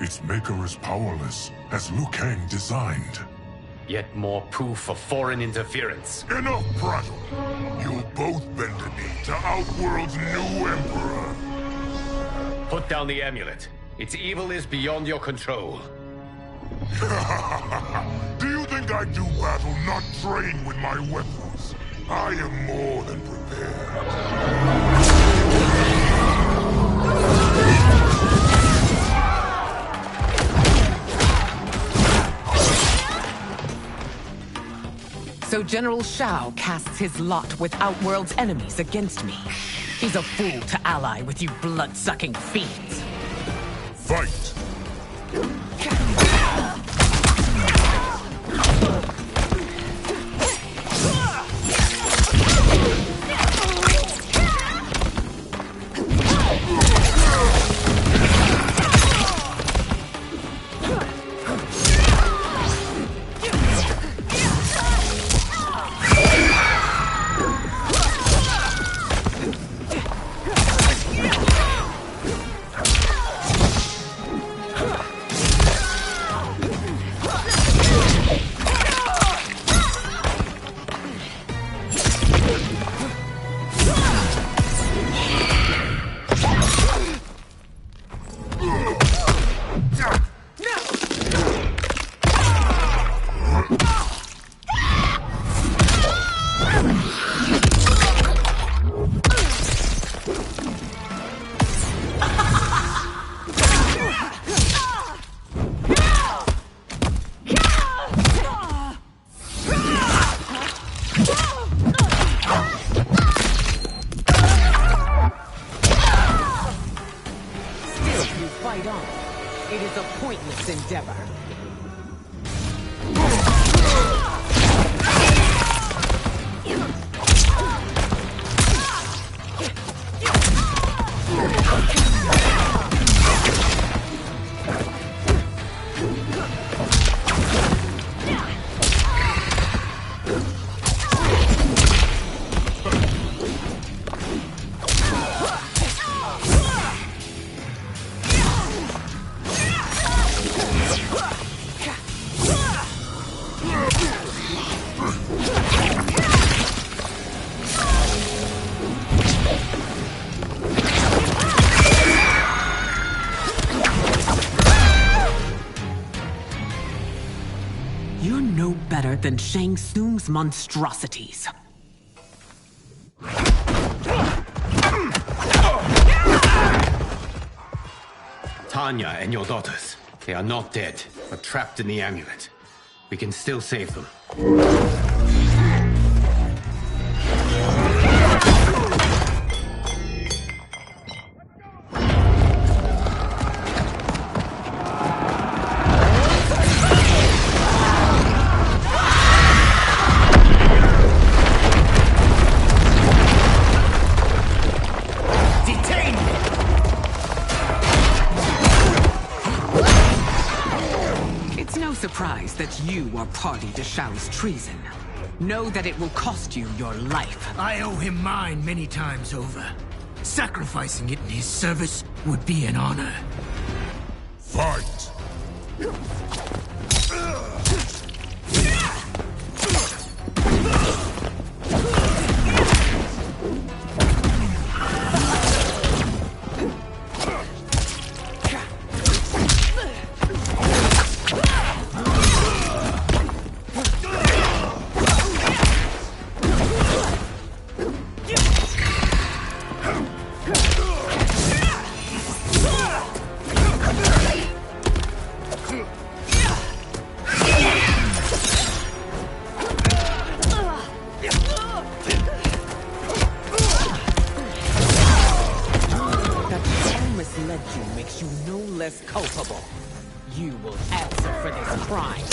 Its maker is powerless, as Liu Kang designed. Yet more proof of foreign interference. Enough prattle! You'll both bend a knee to Outworld's new Emperor. Put down the amulet. Its evil is beyond your control. Do you think I do battle not trained with my weapons? I am more than prepared. So General Shao casts his lot with Outworld's enemies against me. He's a fool to ally with you blood-sucking fiends. Fight! It is a pointless endeavor. You're no better than Shang Tsung's monstrosities. Tanya and your daughters, they are not dead, but trapped in the amulet. We can still save them. Surprised that you are party to Shao's treason. Know that it will cost you your life. I owe him mine many times over. Sacrificing it in his service would be an honor. Fight! misled you makes you no less culpable. You will answer for this crime.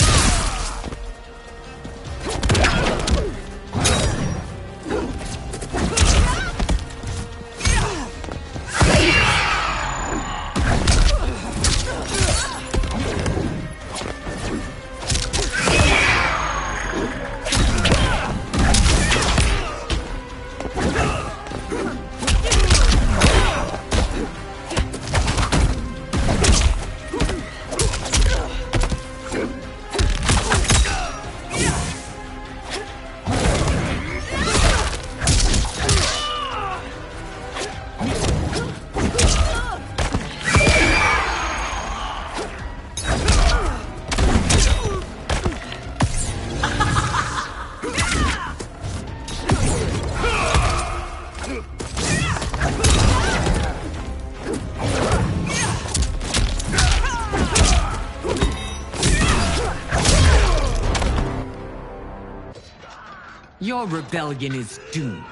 Your rebellion is doomed.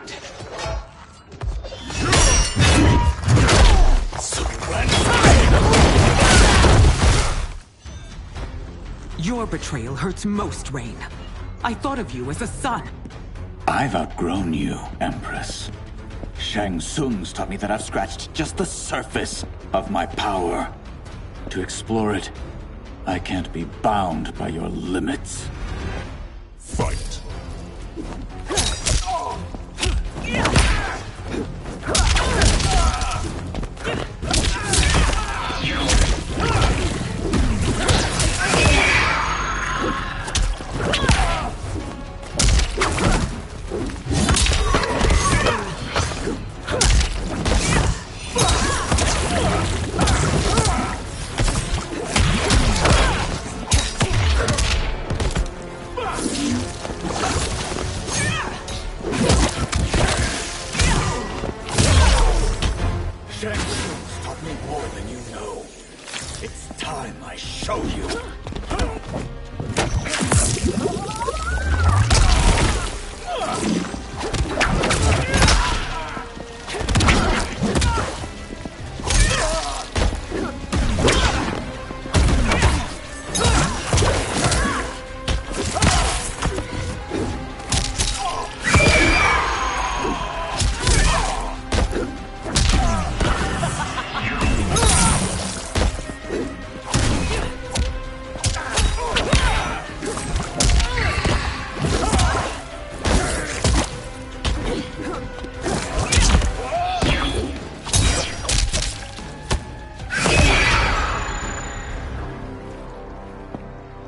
Your betrayal hurts most, Rain. I thought of you as a son. I've outgrown you, Empress. Shang Tsung's taught me that I've scratched just the surface of my power. To explore it, I can't be bound by your limits. Fight.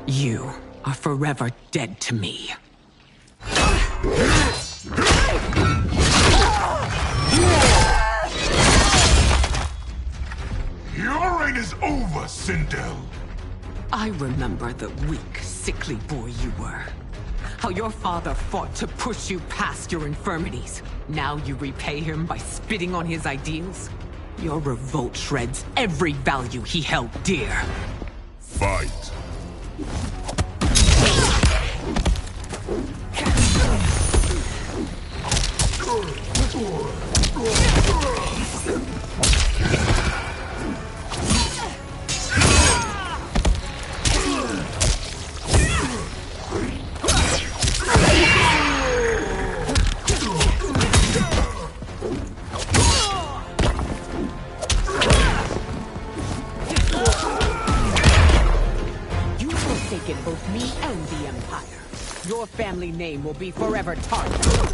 You are forever dead to me. Your reign is over, Sindel. I remember the weak, sickly boy you were. How your father fought to push you past your infirmities. Now you repay him by spitting on his ideals? Your revolt shreds every value he held dear. Fight. Both me and the Empire. Your family name will be forever tarnished.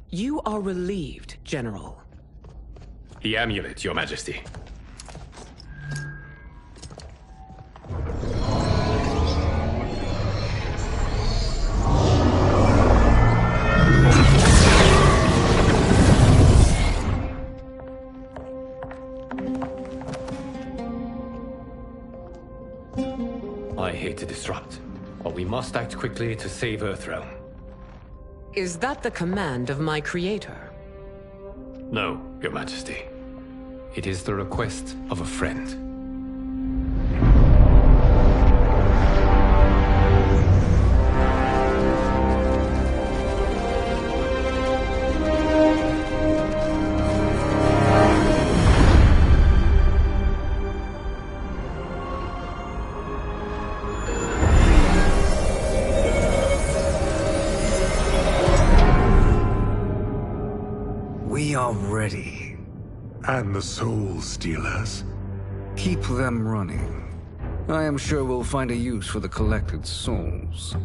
You are relieved, General. The amulet, Your Majesty. I hate to disrupt, but we must act quickly to save Earthrealm. Is that the command of my creator? No, Your Majesty. It is the request of a friend. We are ready. And the Soul Stealers? Keep them running. I am sure we'll find a use for the collected souls.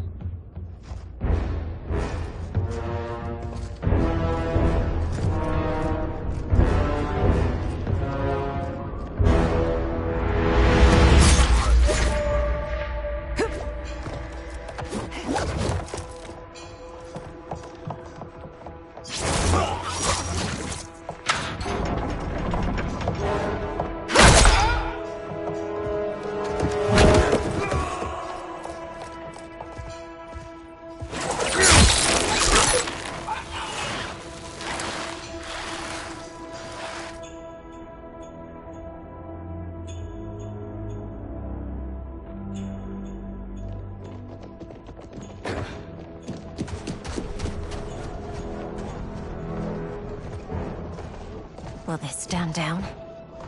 Will they stand down,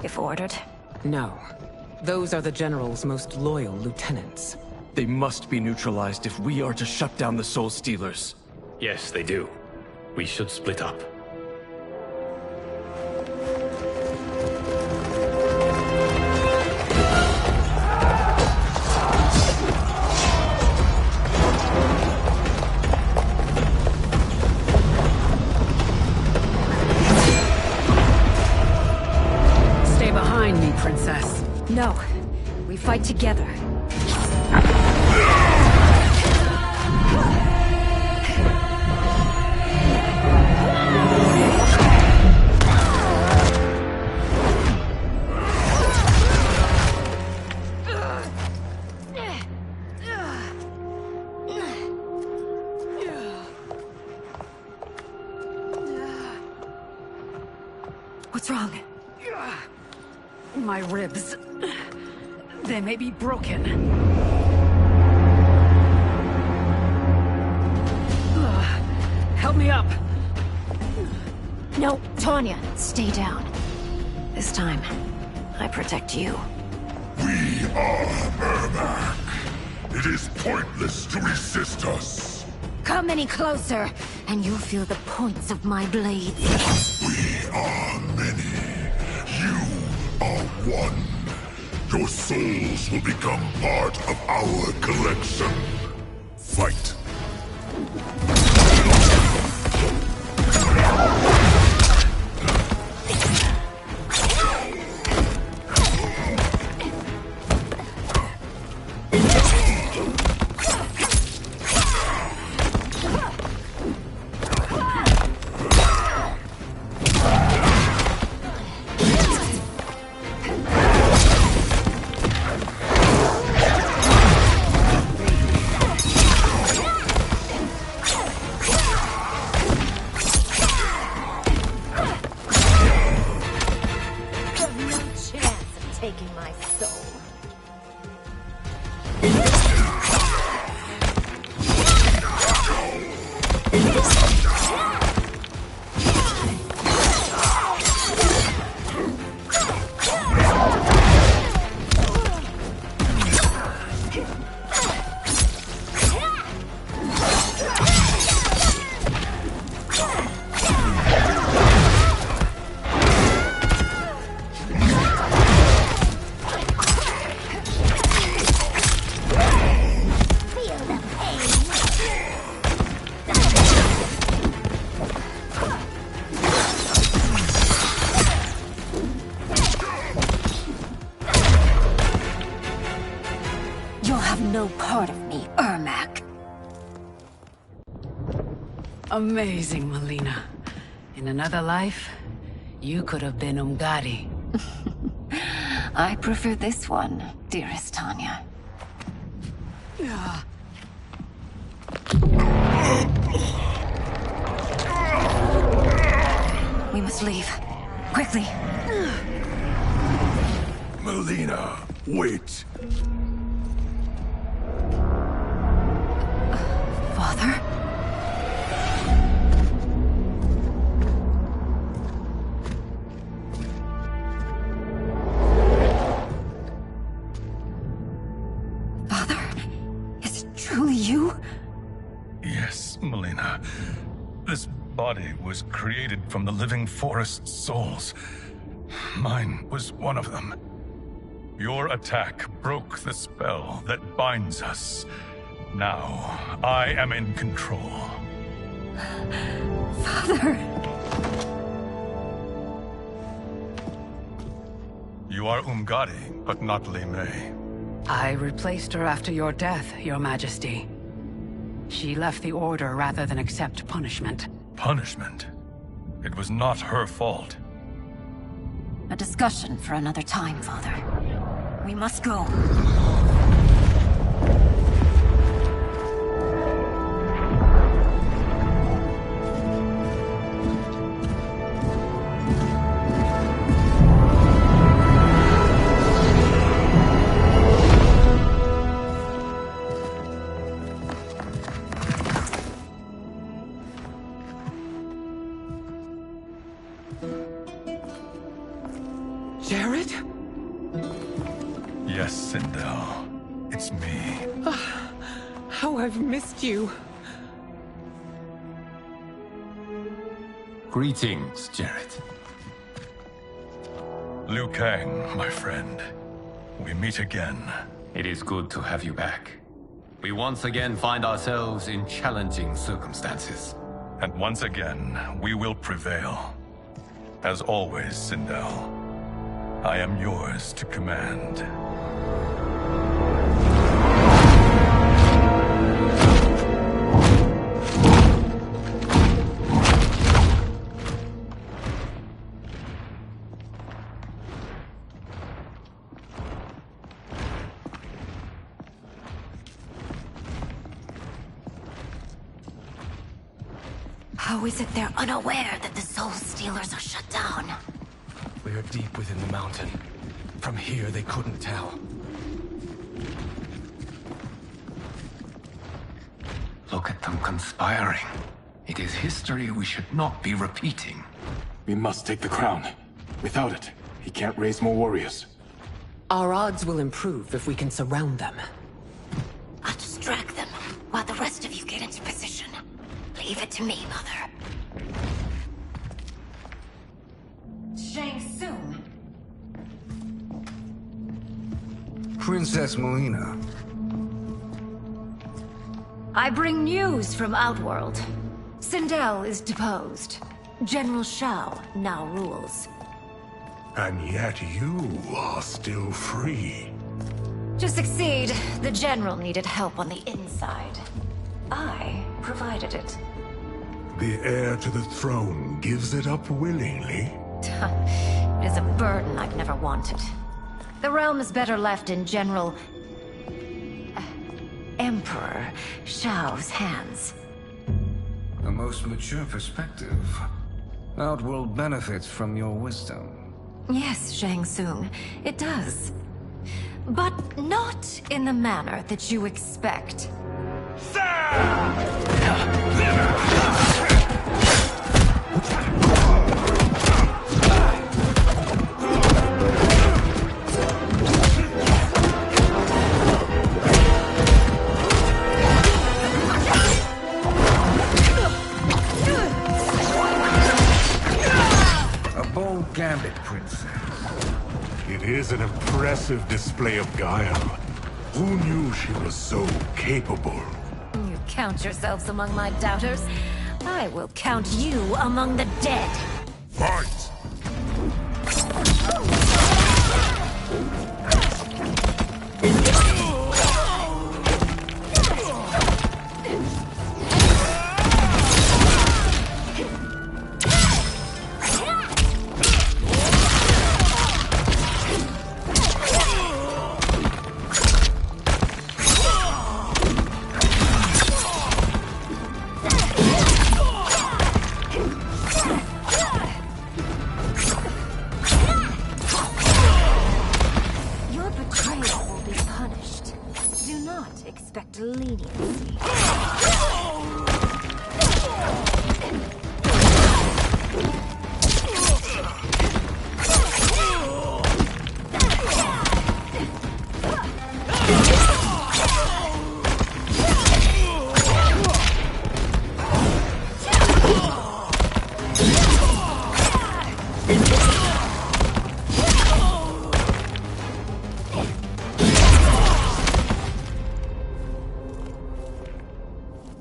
if ordered? No. Those are the General's most loyal lieutenants. They must be neutralized if we are to shut down the Soul Stealers. Yes, they do. We should split up. Stay behind me, Princess. No. We fight together. What's wrong? My ribs. They may be broken. Help me up! No, Tanya, stay down. This time, I protect you. We are Ermac. It is pointless to resist us. Come any closer, and you'll feel the points of my blades. We are many. You are one. Your souls will become part of our collection. Fight. Taking my soul. No part of me, Ermac. Amazing, Melina. In another life, you could have been Umgadi. I prefer this one, dearest Tanya. We must leave. Quickly. Melina, wait. Father? Father? Is it truly you? Yes, Melina. This body was created from the living forest souls. Mine was one of them. Your attack broke the spell that binds us. Now, I am in control. Father! You are Umgadi, but not Li Mei. I replaced her after your death, Your Majesty. She left the Order rather than accept punishment. Punishment? It was not her fault. A discussion for another time, Father. We must go. Jared? Yes, Sindel. It's me. How I've missed you. Greetings, Jared. Liu Kang, my friend. We meet again. It is good to have you back. We once again find ourselves in challenging circumstances. And once again, we will prevail. As always, Sindel, I am yours to command. How is it they're unaware that the Soul Stealers are shut down? We are deep within the mountain. From here, they couldn't tell. Look at them conspiring. It is history we should not be repeating. We must take the crown. Without it, he can't raise more warriors. Our odds will improve if we can surround them. I'll distract them while the rest of you get into position. Leave it to me, Mother. Shang Tsung. Princess Melina. I bring news from Outworld. Sindel is deposed. General Shao now rules. And yet you are still free. To succeed, the General needed help on the inside. I provided it. The heir to the throne gives it up willingly. It is a burden I've never wanted. The realm is better left in General... Emperor Shao's hands. A most mature perspective. Outworld benefits from your wisdom. Yes, Shang Tsung, it does. But not in the manner that you expect. A bold gambit, Princess. It is an impressive display of guile. Who knew she was so capable? You count yourselves among my doubters. I will count you among the dead. Fight!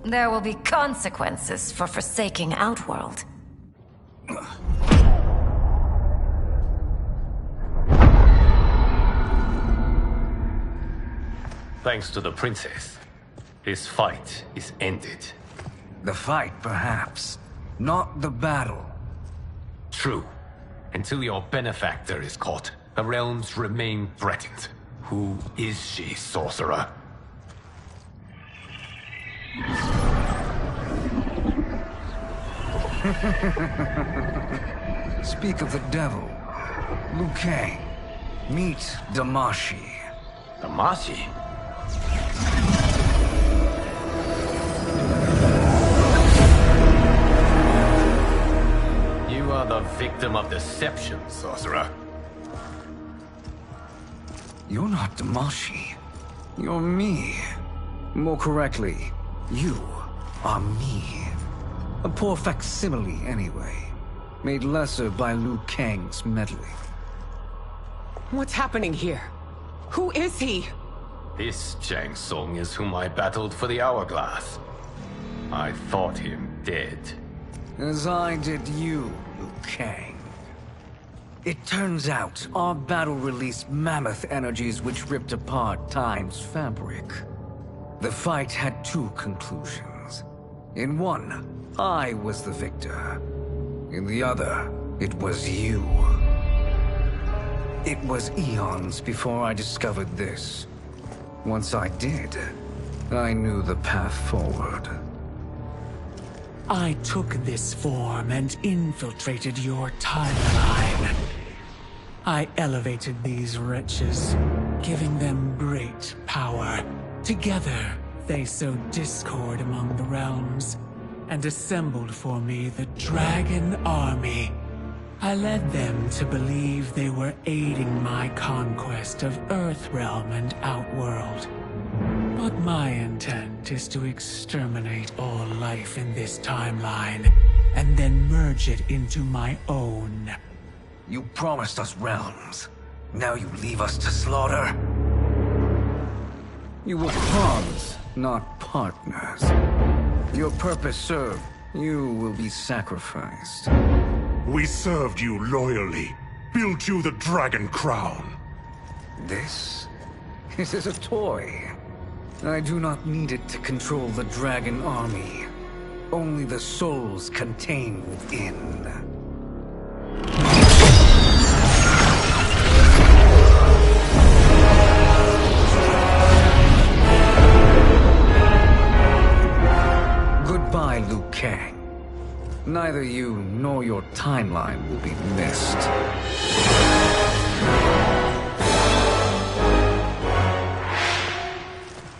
There will be consequences for forsaking Outworld. Thanks to the princess, this fight is ended. The fight, perhaps. Not the battle. True. Until your benefactor is caught, the realms remain threatened. Who is she, sorcerer? Speak of the devil. Liu Kang. Meet Damashi. Damashi? You are the victim of deception, sorcerer. You're not Damashi. You're me. More correctly, you are me. A poor facsimile, anyway. Made lesser by Liu Kang's meddling. What's happening here? Who is he? This Shang Tsung is whom I battled for the Hourglass. I thought him dead. As I did you, Liu Kang. It turns out our battle released mammoth energies which ripped apart time's fabric. The fight had two conclusions. In one, I was the victor. In the other, it was you. It was eons before I discovered this. Once I did, I knew the path forward. I took this form and infiltrated your timeline. I elevated these wretches, giving them great power. Together, they sowed discord among the realms, and assembled for me the Dragon Army. I led them to believe they were aiding my conquest of Earthrealm and Outworld. But my intent is to exterminate all life in this timeline, and then merge it into my own. You promised us realms. Now you leave us to slaughter? You were pawns, not partners. Your purpose served. You will be sacrificed. We served you loyally. Built you the Dragon Crown. This is a toy. I do not need it to control the Dragon Army. Only the souls contained within. Goodbye, Liu Kang. Neither you nor your timeline will be missed.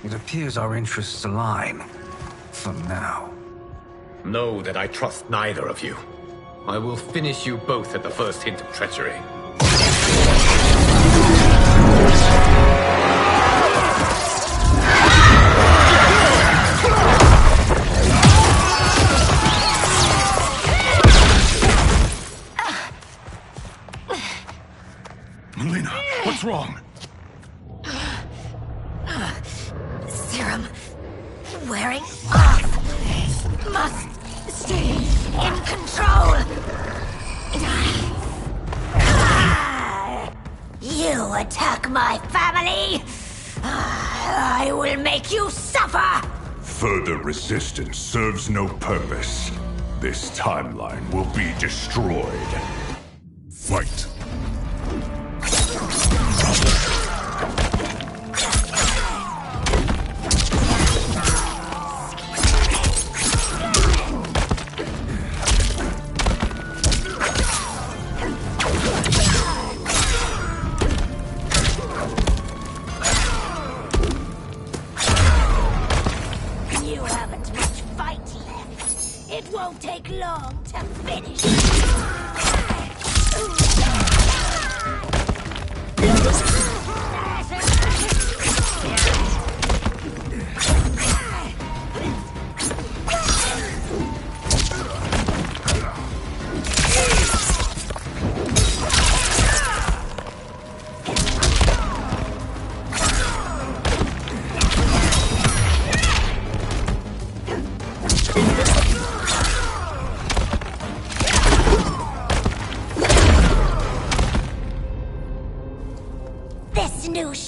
It appears our interests align. For now. Know that I trust neither of you. I will finish you both at the first hint of treachery. Melina, what's wrong? Serum wearing off. Must stay in control. You attack my family. I will make you suffer. Further resistance serves no purpose. This timeline will be destroyed. Fight. You haven't much fight left. It won't take long to finish.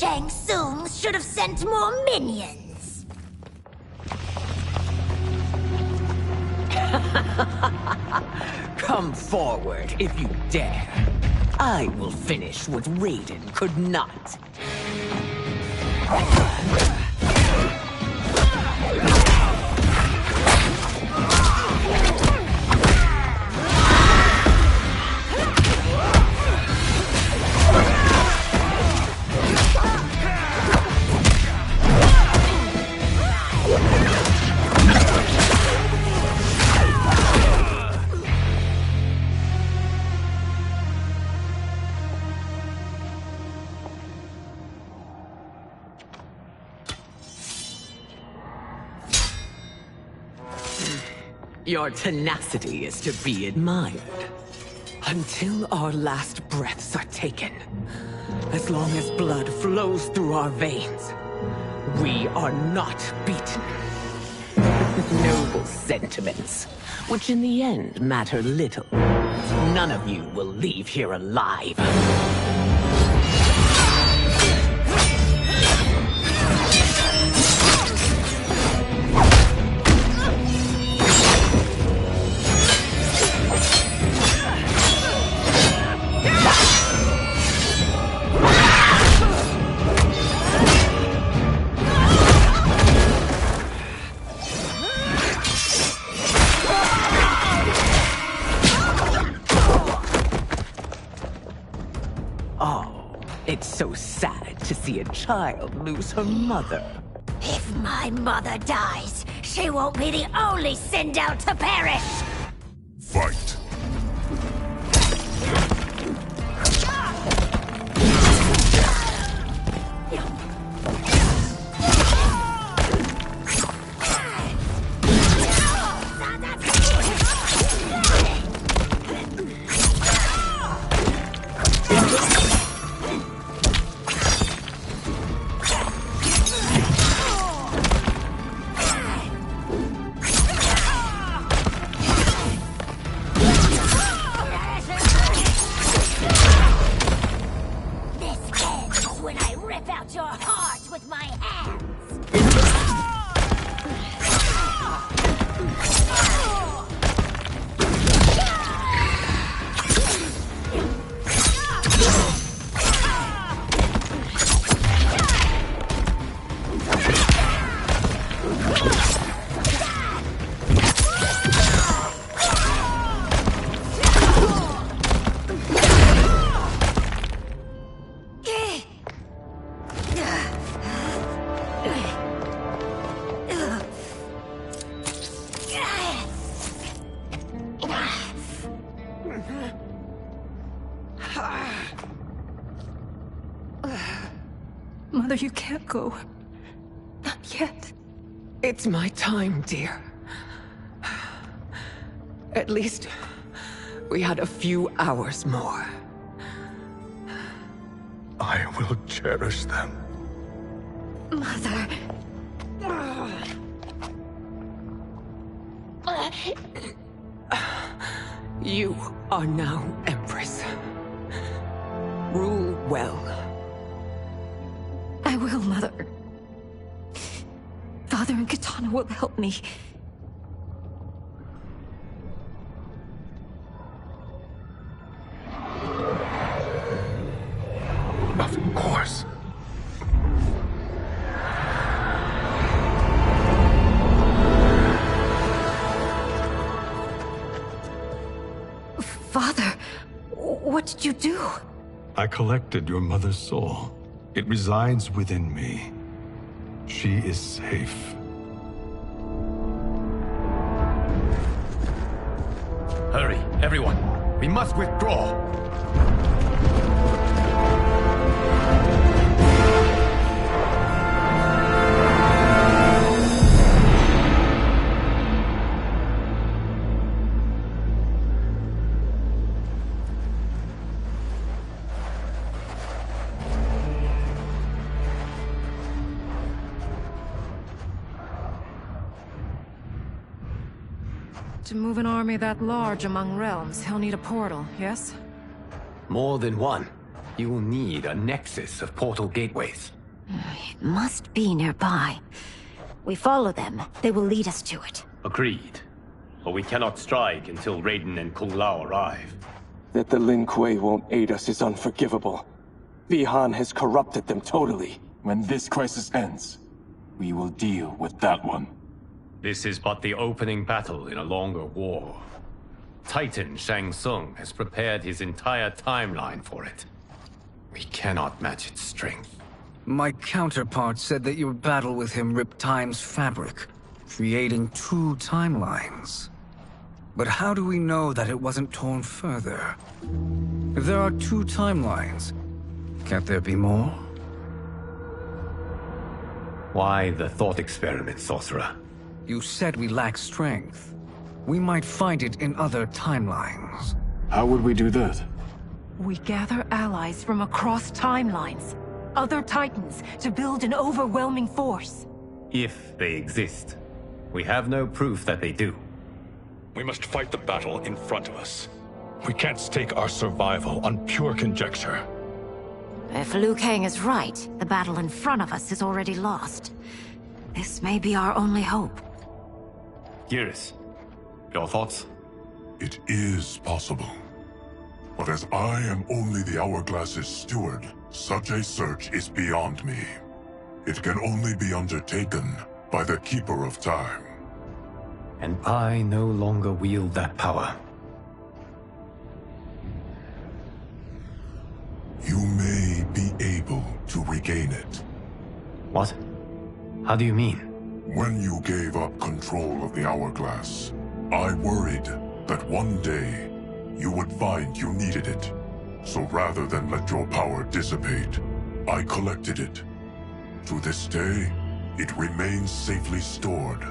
Shang Tsung should have sent more minions. Come forward if you dare. I will finish what Raiden could not. Your tenacity is to be admired. Until our last breaths are taken, as long as blood flows through our veins, we are not beaten. Noble sentiments, which in the end matter little. None of you will leave here alive. It's so sad to see a child lose her mother. If my mother dies, she won't be the only send out to perish! Fight. Mother, you can't go. Not yet. It's my time, dear. At least, we had a few hours more. I will cherish them. Mother. You are now Empress. Rule well. I will, Mother. Father and Katana will help me. Of course. Father, what did you do? I collected your mother's soul. It resides within me. She is safe. Hurry, everyone. We must withdraw. To move an army that large among realms, he'll need a portal, yes? More than one. You will need a nexus of portal gateways. It must be nearby. We follow them. They will lead us to it. Agreed. But we cannot strike until Raiden and Kung Lao arrive. That the Lin Kuei won't aid us is unforgivable. Bi-Han has corrupted them totally. When this crisis ends, we will deal with that one. This is but the opening battle in a longer war. Titan Shang Tsung has prepared his entire timeline for it. We cannot match its strength. My counterpart said that your battle with him ripped time's fabric, creating 2 timelines. But how do we know that it wasn't torn further? If there are 2 timelines, can't there be more? Why the thought experiment, sorcerer? You said we lack strength. We might find it in other timelines. How would we do that? We gather allies from across timelines, other Titans, to build an overwhelming force. If they exist. We have no proof that they do. We must fight the battle in front of us. We can't stake our survival on pure conjecture. If Liu Kang is right, the battle in front of us is already lost. This may be our only hope. Geras, your thoughts? It is possible. But as I am only the Hourglass's steward, such a search is beyond me. It can only be undertaken by the Keeper of Time. And I no longer wield that power. You may be able to regain it. What? How do you mean? When you gave up control of the Hourglass, I worried that one day you would find you needed it. So rather than let your power dissipate, I collected it. To this day, it remains safely stored.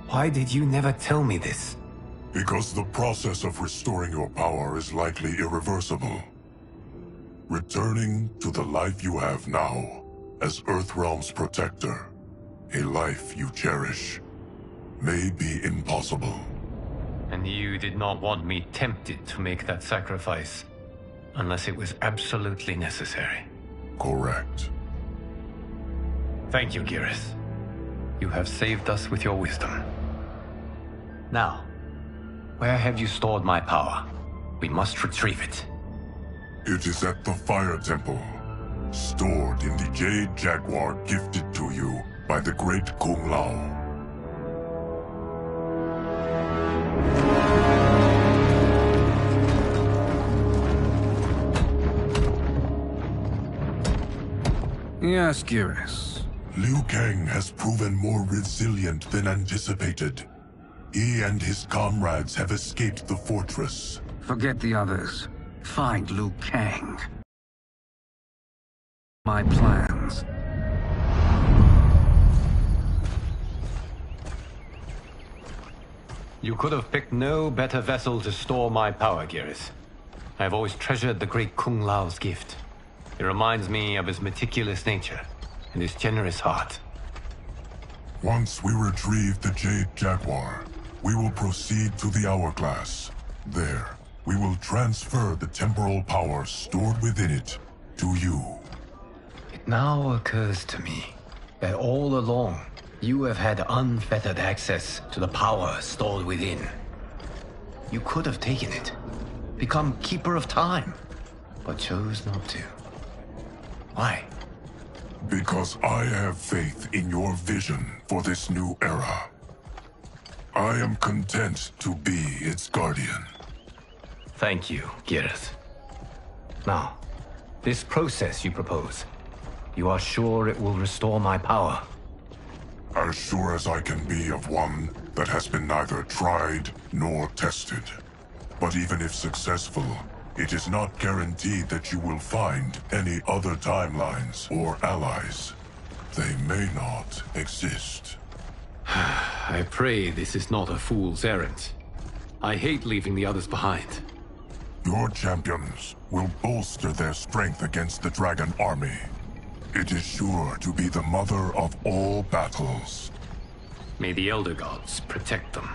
Why did you never tell me this? Because the process of restoring your power is likely irreversible. Returning to the life you have now, as Earthrealm's protector, a life you cherish, may be impossible. And you did not want me tempted to make that sacrifice, unless it was absolutely necessary. Correct. Thank you, Geras. You have saved us with your wisdom. Now, where have you stored my power? We must retrieve it. It is at the Fire Temple, stored in the Jade Jaguar gifted to you by the great Kung Lao. Yes, Geras. Liu Kang has proven more resilient than anticipated. He and his comrades have escaped the fortress. Forget the others. Find Liu Kang. My plans. You could have picked no better vessel to store my power, Geras. I have always treasured the great Kung Lao's gift. It reminds me of his meticulous nature and his generous heart. Once we retrieve the Jade Jaguar, we will proceed to the Hourglass. There, we will transfer the temporal power stored within it to you. It now occurs to me that all along, you have had unfettered access to the power stored within. You could have taken it, become Keeper of Time, but chose not to. Why? Because I have faith in your vision for this new era. I am content to be its guardian. Thank you, Geras. Now, this process you propose, you are sure it will restore my power? As sure as I can be of one that has been neither tried nor tested. But even if successful, it is not guaranteed that you will find any other timelines or allies. They may not exist. I pray this is not a fool's errand. I hate leaving the others behind. Your champions will bolster their strength against the Dragon Army. It is sure to be the mother of all battles. May the Elder Gods protect them.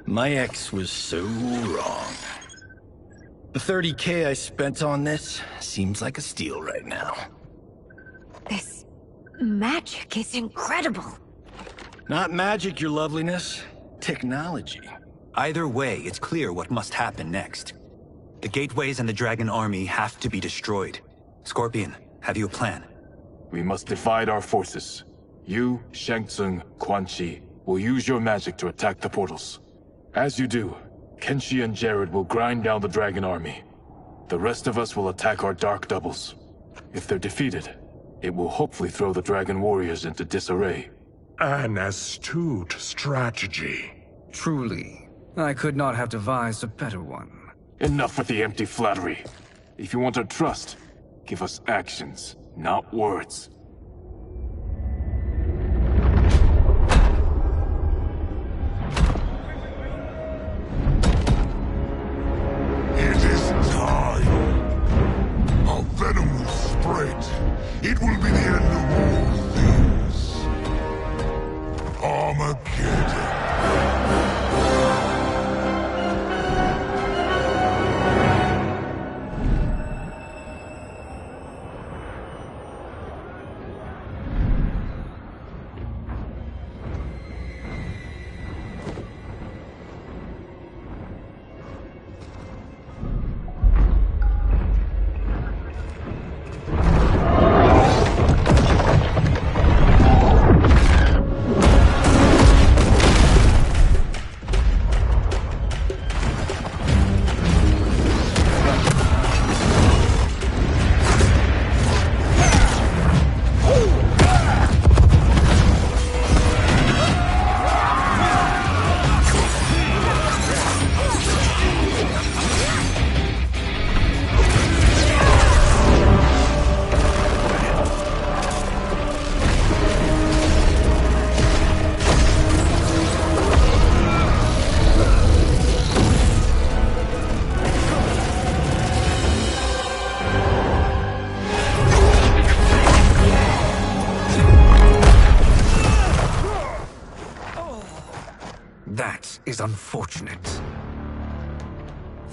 My ex was so wrong. The 30K I spent on this seems like a steal right now. This magic is incredible. Not magic, your loveliness. Technology. Either way, it's clear what must happen next. The gateways and the dragon army have to be destroyed. Scorpion, have you a plan? We must divide our forces. You, Shang Tsung, Quan Chi, will use your magic to attack the portals. As you do, Kenshi and Jared will grind down the dragon army. The rest of us will attack our dark doubles. If they're defeated, it will hopefully throw the dragon warriors into disarray. An astute strategy. Truly, I could not have devised a better one. Enough with the empty flattery. If you want our trust, give us actions, not words. It is time. Our venom will spread. It will be the end of all things. Armageddon. That is unfortunate.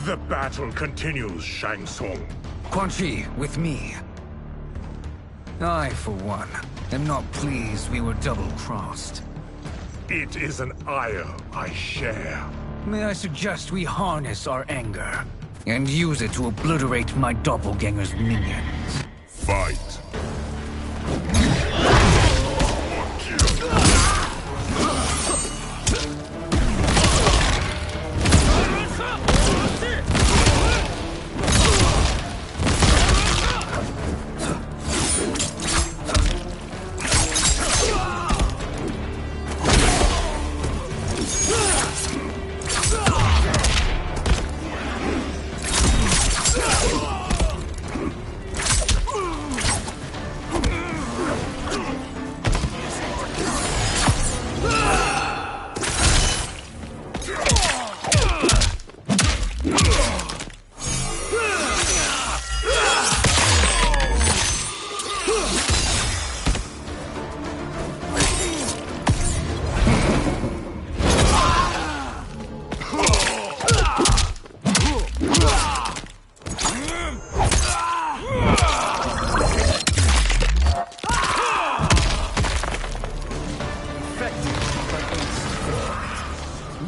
The battle continues, Shang Tsung. Quan Chi, with me. I, for one, am not pleased we were double-crossed. It is an ire I share. May I suggest we harness our anger and use it to obliterate my doppelganger's minions? Fight.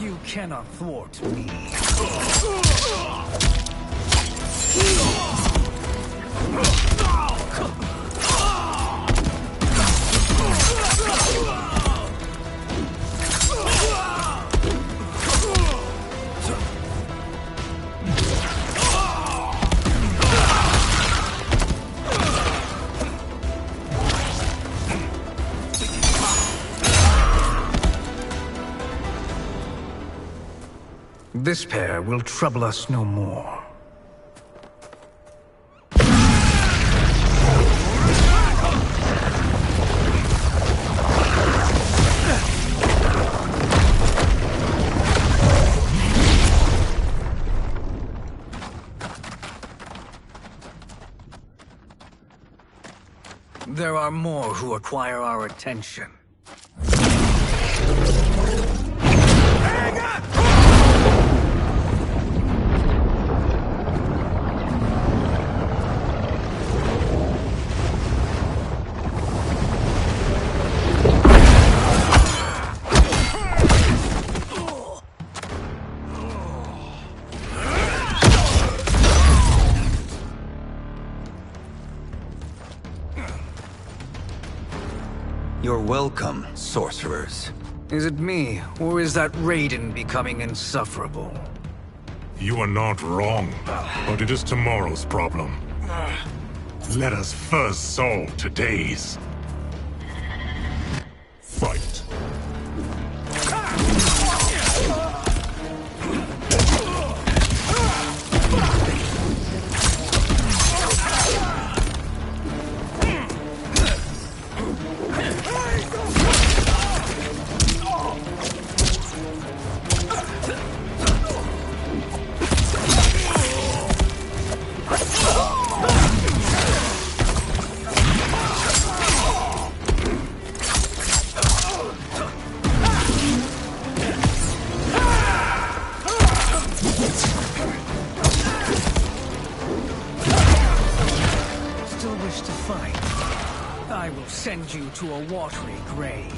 You cannot thwart me. This pair will trouble us no more. There are more who acquire our attention. Hang You're welcome, sorcerers. Is it me, or is that Raiden becoming insufferable? You are not wrong, but it is tomorrow's problem. Let us first solve today's. Fight. I will send you to a watery grave.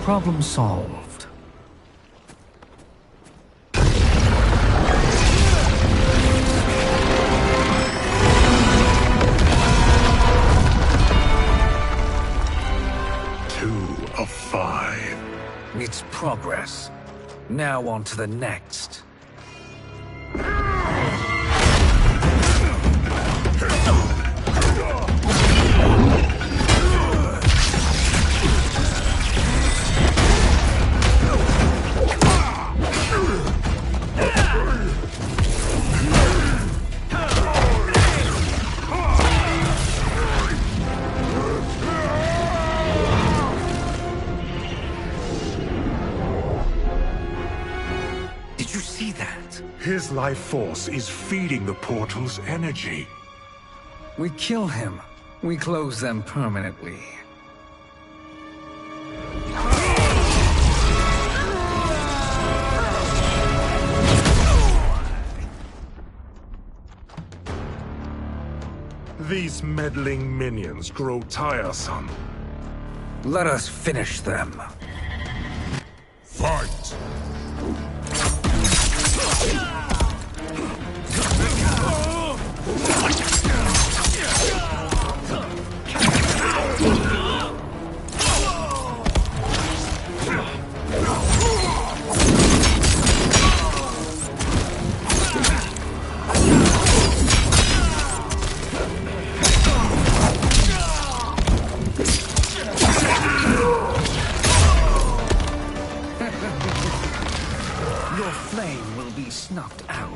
Problem solved. Two of 5. It's progress. Now on to the next. His life force is feeding the portal's energy. We kill him. We close them permanently. These meddling minions grow tiresome. Let us finish them. Fight! Your flame will be snuffed out.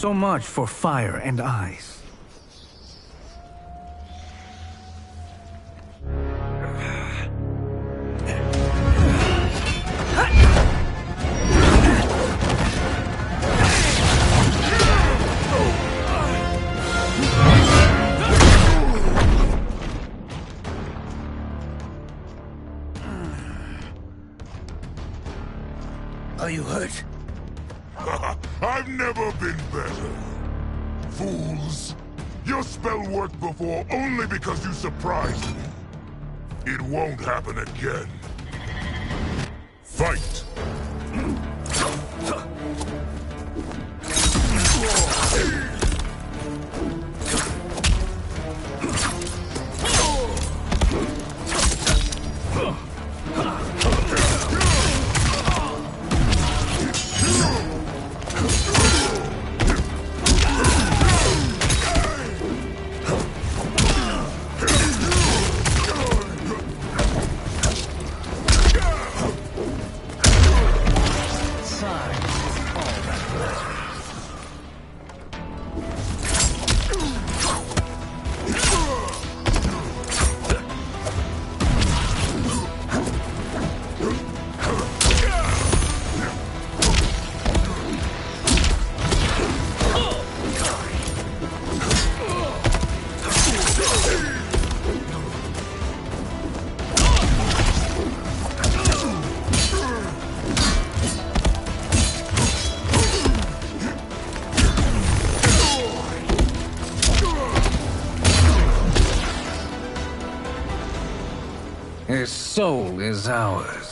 So much for fire and ice. you hurt? I've never been better. Fools. Your spell worked before only because you surprised me. It won't happen again. Fight! His soul is ours.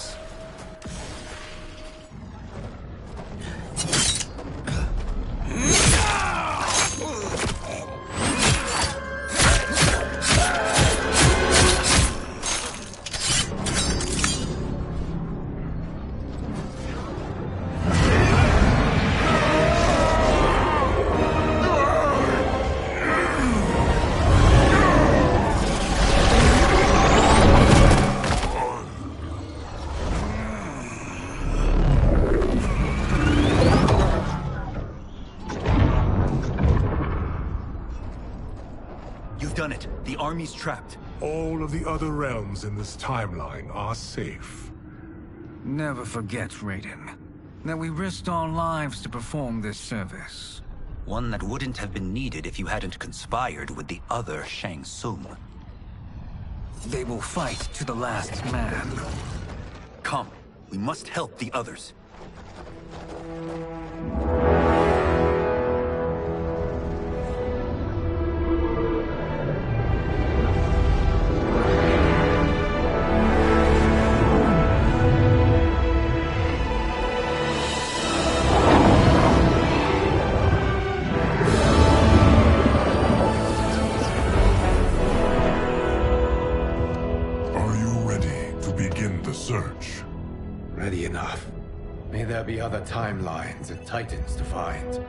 Done it. The army's trapped. All of the other realms in this timeline are safe. Never forget, Raiden, that we risked our lives to perform this service. One that wouldn't have been needed if you hadn't conspired with the other Shang Tsung. They will fight to the last man. Come, we must help the others. Search. Ready enough. May there be other timelines and titans to find.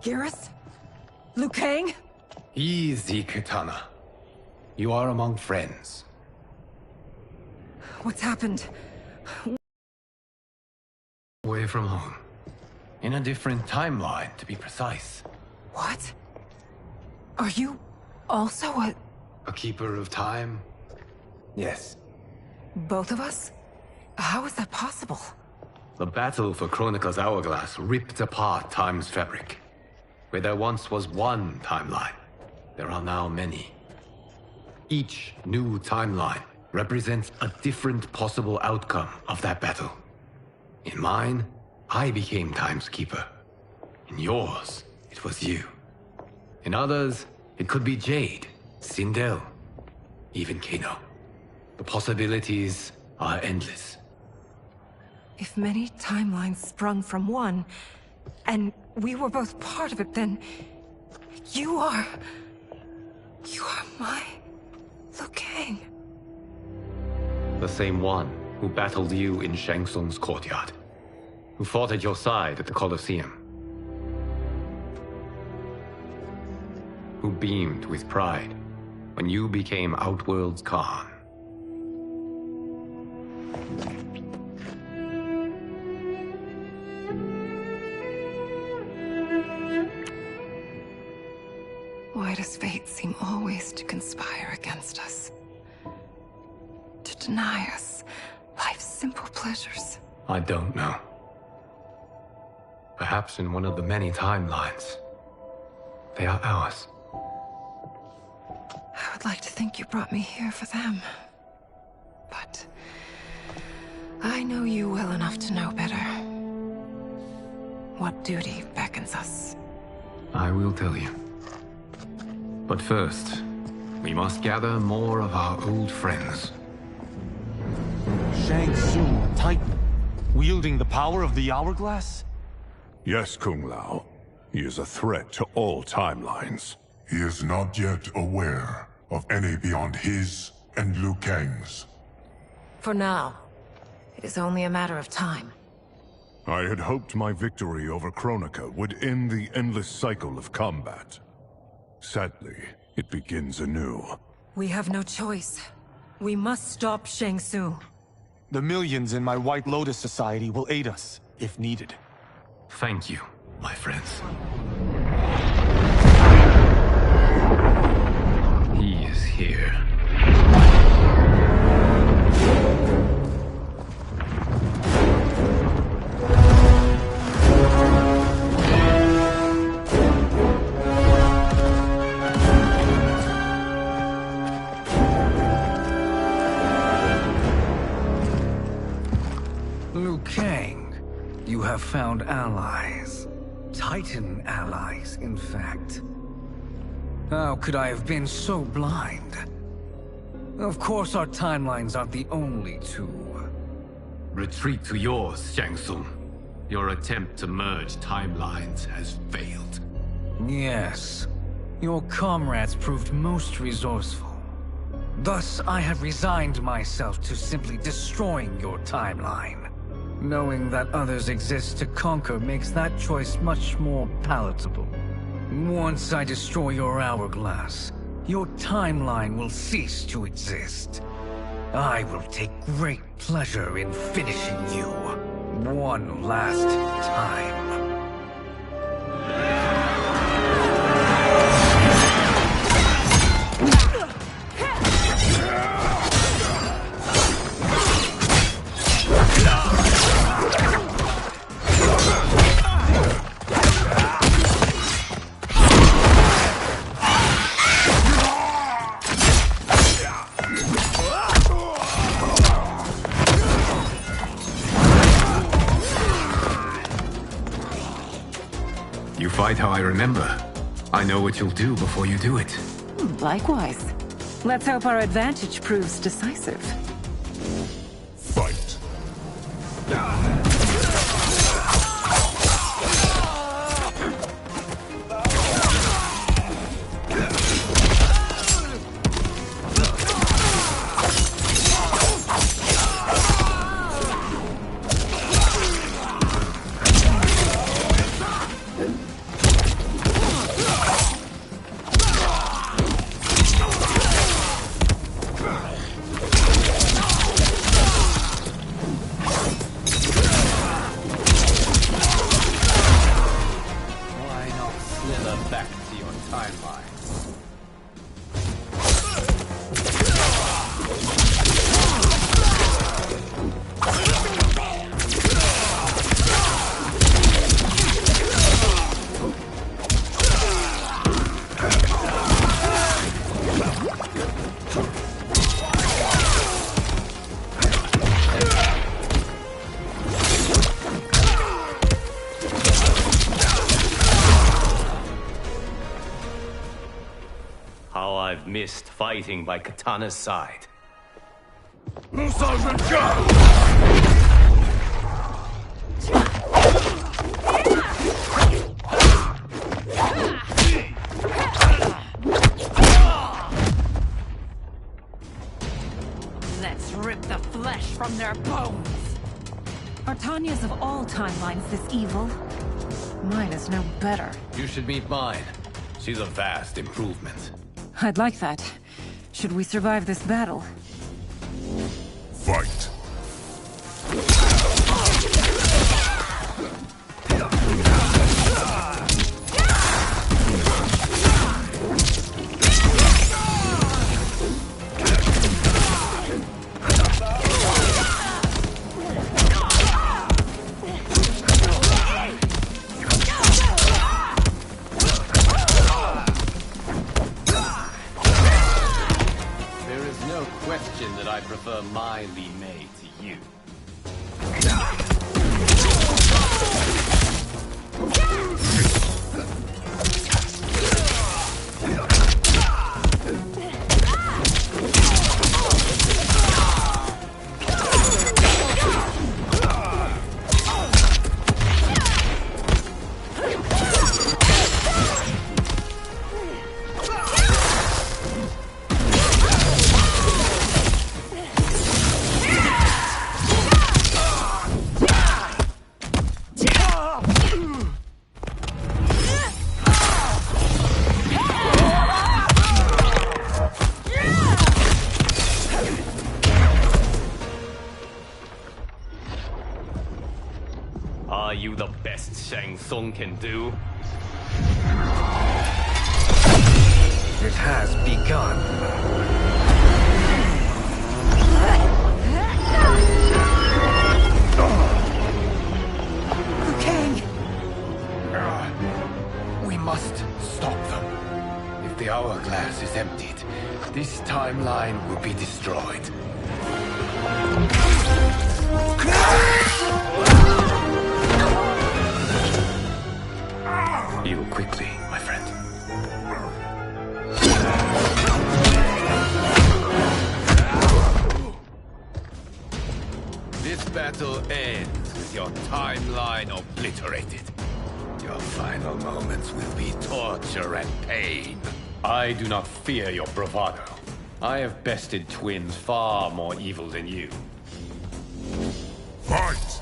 Geras? Liu Kang? Easy, Kitana. You are among friends. What's happened? Away from home. In a different timeline, to be precise. What? Are you also a keeper of time? Yes. Both of us? How is that possible? The battle for Chronica's Hourglass ripped apart time's fabric. Where there once was one timeline, there are now many. Each new timeline represents a different possible outcome of that battle. In mine, I became Time's Keeper. In yours, it was you. In others, it could be Jade, Sindel, even Kano. The possibilities are endless. If many timelines sprung from one, and we were both part of it, then you are my Liu Kang. The same one who battled you in Shang Tsung's courtyard. Who fought at your side at the Colosseum. Who beamed with pride when you became Outworld's Khan. Why does fate seem always to conspire against us? To deny us Life's simple pleasures. I don't know. Perhaps in one of the many timelines. They are ours. I would like to think you brought me here for them. But I know you well enough to know better. What duty beckons us? I will tell you. But first, we must gather more of our old friends. Shang Tsung, Titan, wielding the power of the Hourglass? Yes, Kung Lao. He is a threat to all timelines. He is not yet aware of any beyond his and Liu Kang's. For now, it is only a matter of time. I had hoped my victory over Kronika would end the endless cycle of combat. Sadly, it begins anew. We have no choice. We must stop Shang Tsung. The millions in my White Lotus Society will aid us, if needed. Thank you, my friends. He is here. Liu Kang, you have found allies. Titan allies, in fact. How could I have been so blind? Of course our timelines aren't the only two. Retreat to yours, Shang Tsung. Your attempt to merge timelines has failed. Yes. Your comrades proved most resourceful. Thus, I have resigned myself to simply destroying your timeline. Knowing that others exist to conquer makes that choice much more palatable. Once I destroy your hourglass, your timeline will cease to exist. I will take great pleasure in finishing you one last time. Fight how I remember. I know what you'll do before you do it. Likewise. Let's hope our advantage proves decisive. Fight. Missed fighting by Katana's side. Let's rip the flesh from their bones. Are Tanya's of all timelines this evil? Mine is no better. You should meet mine. She's a vast improvement. I'd like that. Should we survive this battle? Fight. I prefer my Li Mei to you. Are you the best Shang Tsung can do? It has begun. Liu Kang! We must stop them. If the hourglass is emptied, this timeline will be destroyed. Heal quickly, my friend. This battle ends with your timeline obliterated. Your final moments will be torture and pain. I do not fear your bravado. I have bested twins far more evil than you. Fight!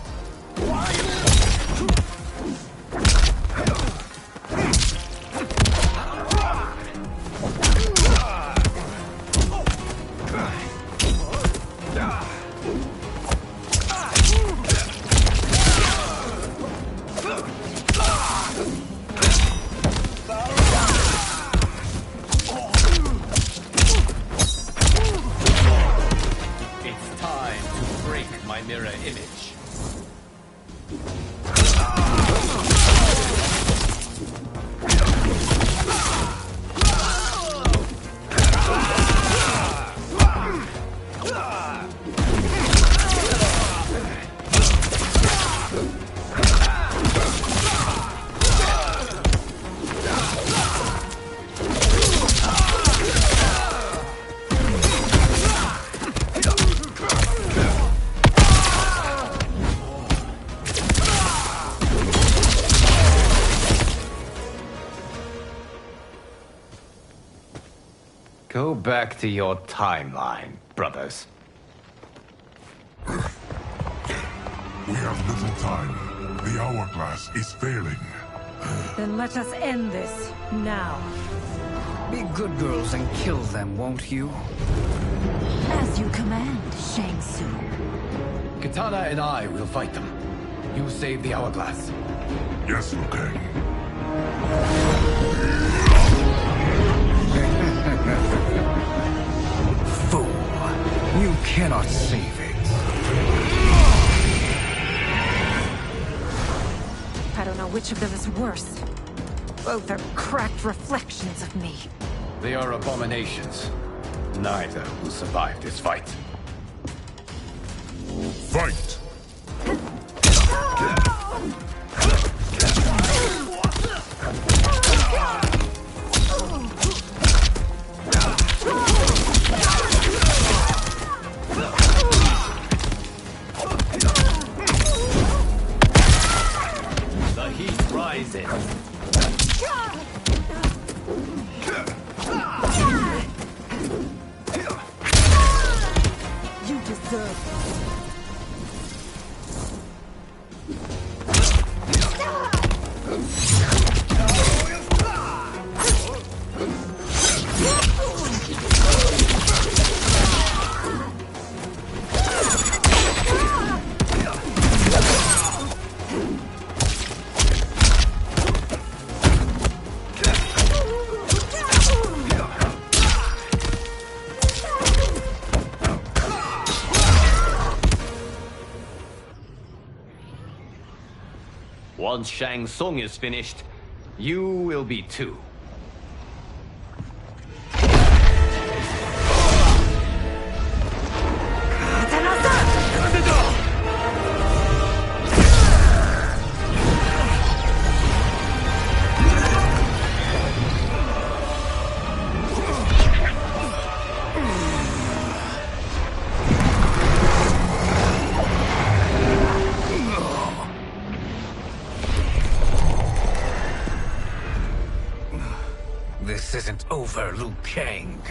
It's time to break my mirror image. Go back to your timeline, brothers. We have little time. The hourglass is failing. Then let us end this, now. Be good girls and kill them, won't you? As you command, Shang Tsung. Katana and I will fight them. You save the hourglass. Yes, Liu Kang. Fool! You cannot save it. I don't know which of them is worse. Both are cracked reflections of me. They are abominations. Neither will survive this fight. Fight! The heat rises. You deserve Once Shang Tsung is finished, you will be too. This isn't over, Liu Kang.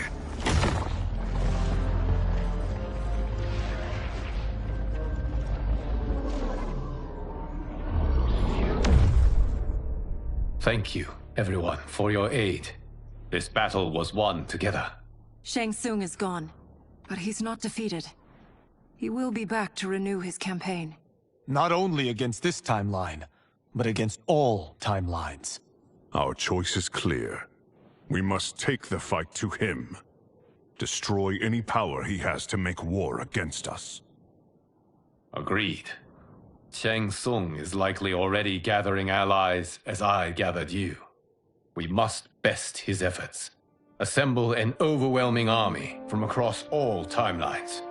Thank you, everyone, for your aid. This battle was won together. Shang Tsung is gone, but he's not defeated. He will be back to renew his campaign. Not only against this timeline, but against all timelines. Our choice is clear. We must take the fight to him. Destroy any power he has to make war against us. Agreed. Shang Tsung is likely already gathering allies as I gathered you. We must best his efforts. Assemble an overwhelming army from across all timelines.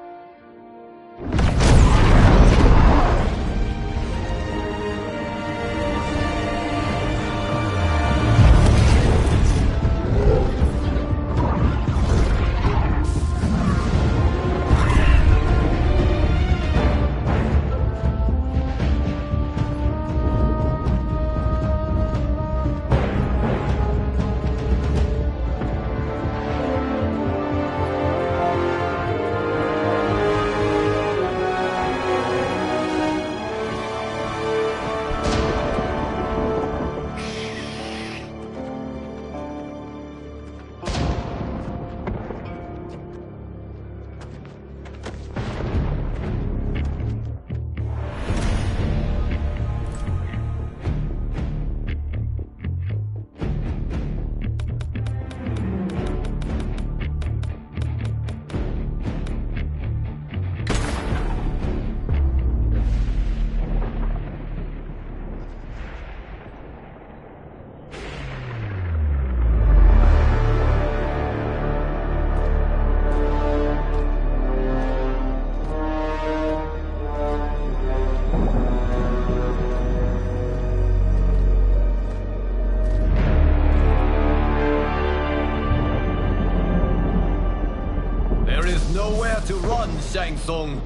To run, Shang Tsung.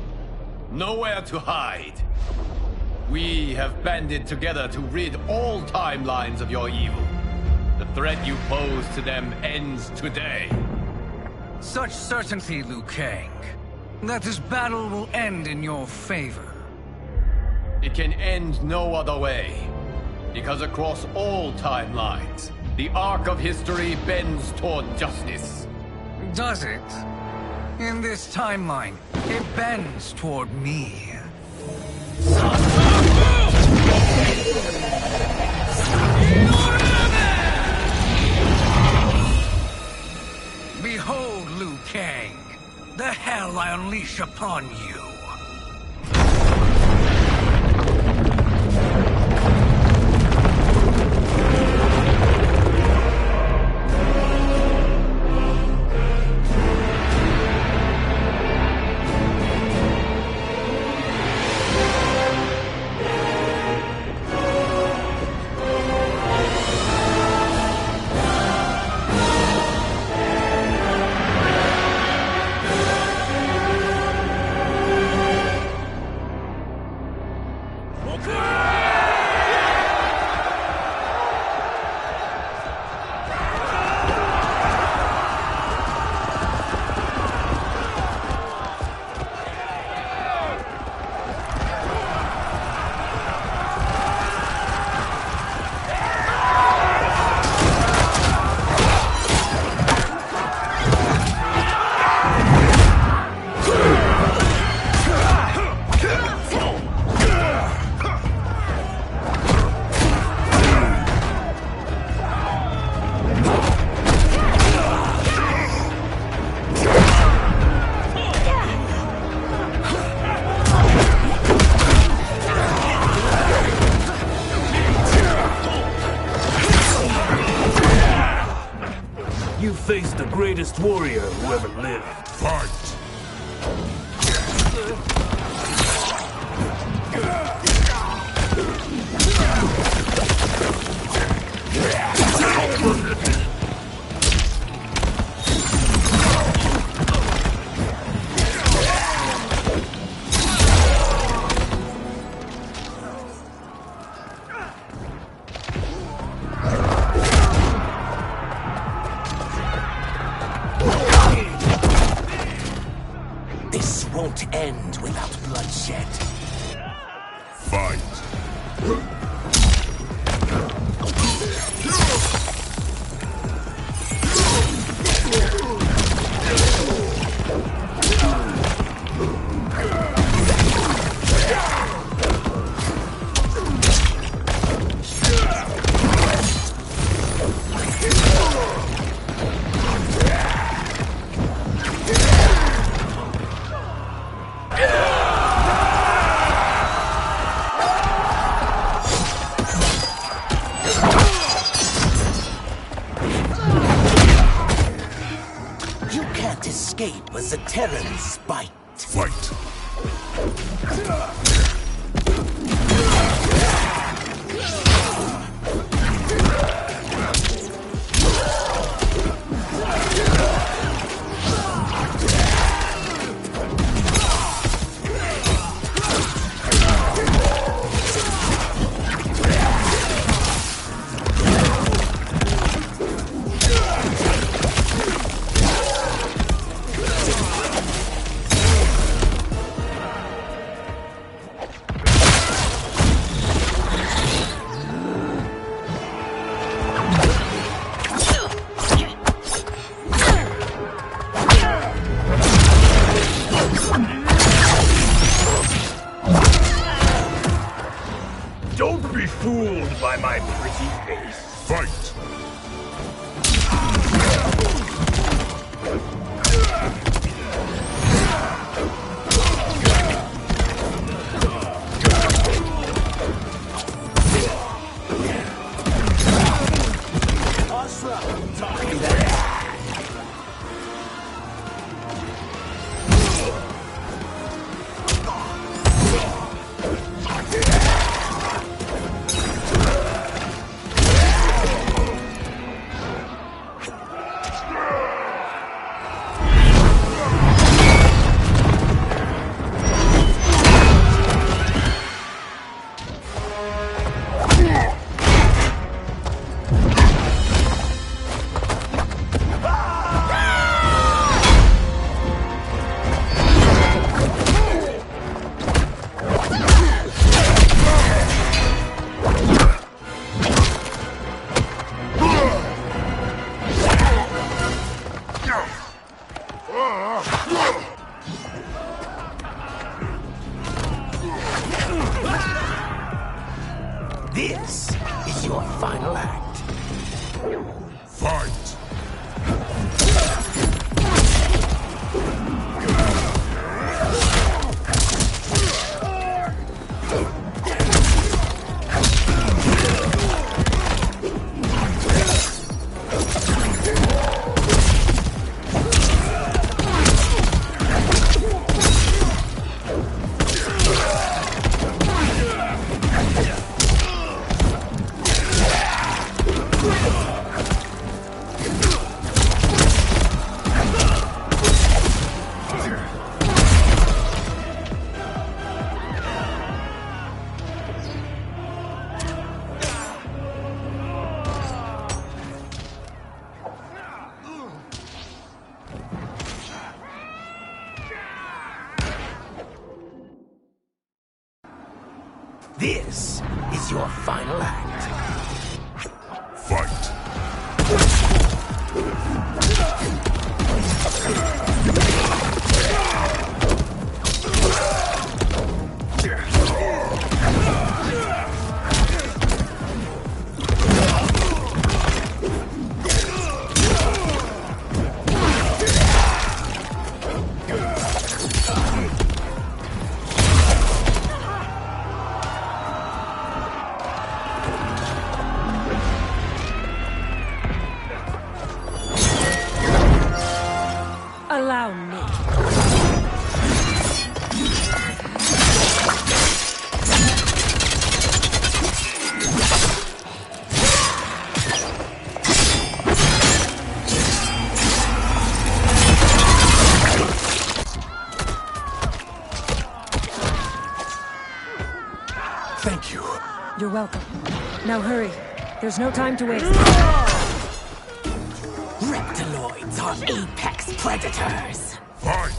Nowhere to hide. We have banded together to rid all timelines of your evil. The threat you pose to them ends today. Such certainty, Liu Kang, that this battle will end in your favor. It can end no other way. Because across all timelines, the arc of history bends toward justice. Does it? In this timeline, it bends toward me. Behold, Liu Kang, the hell I unleash upon you. You face the greatest warrior who ever lived. Fight! won't end without bloodshed. Fight. Escape was a Terran's spite. Fight. Don't be fooled by my pretty face. Fight! This is your final act. Fight! This is your final act. Fight! Allow me. Thank you. You're welcome. Now hurry. There's no time to waste. Reptiloids are apex predators. Fight!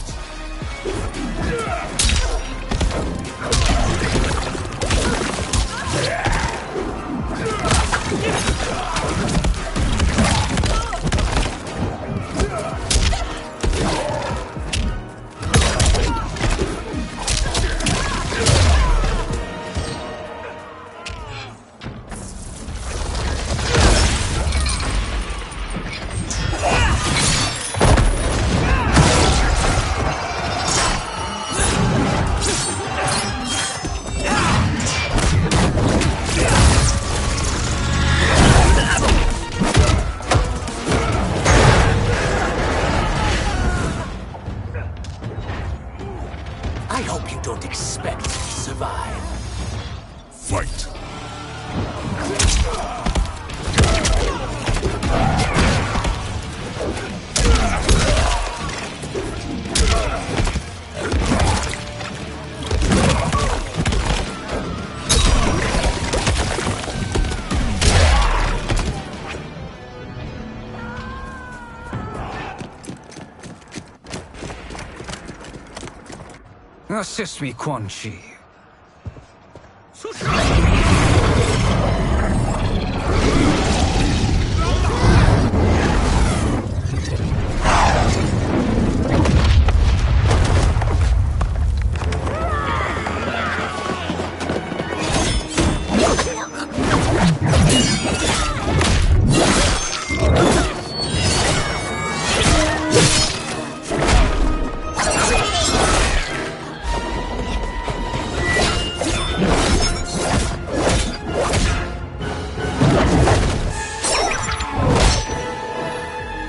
I hope you don't expect to survive. Fight. Assist me, Quan Chi.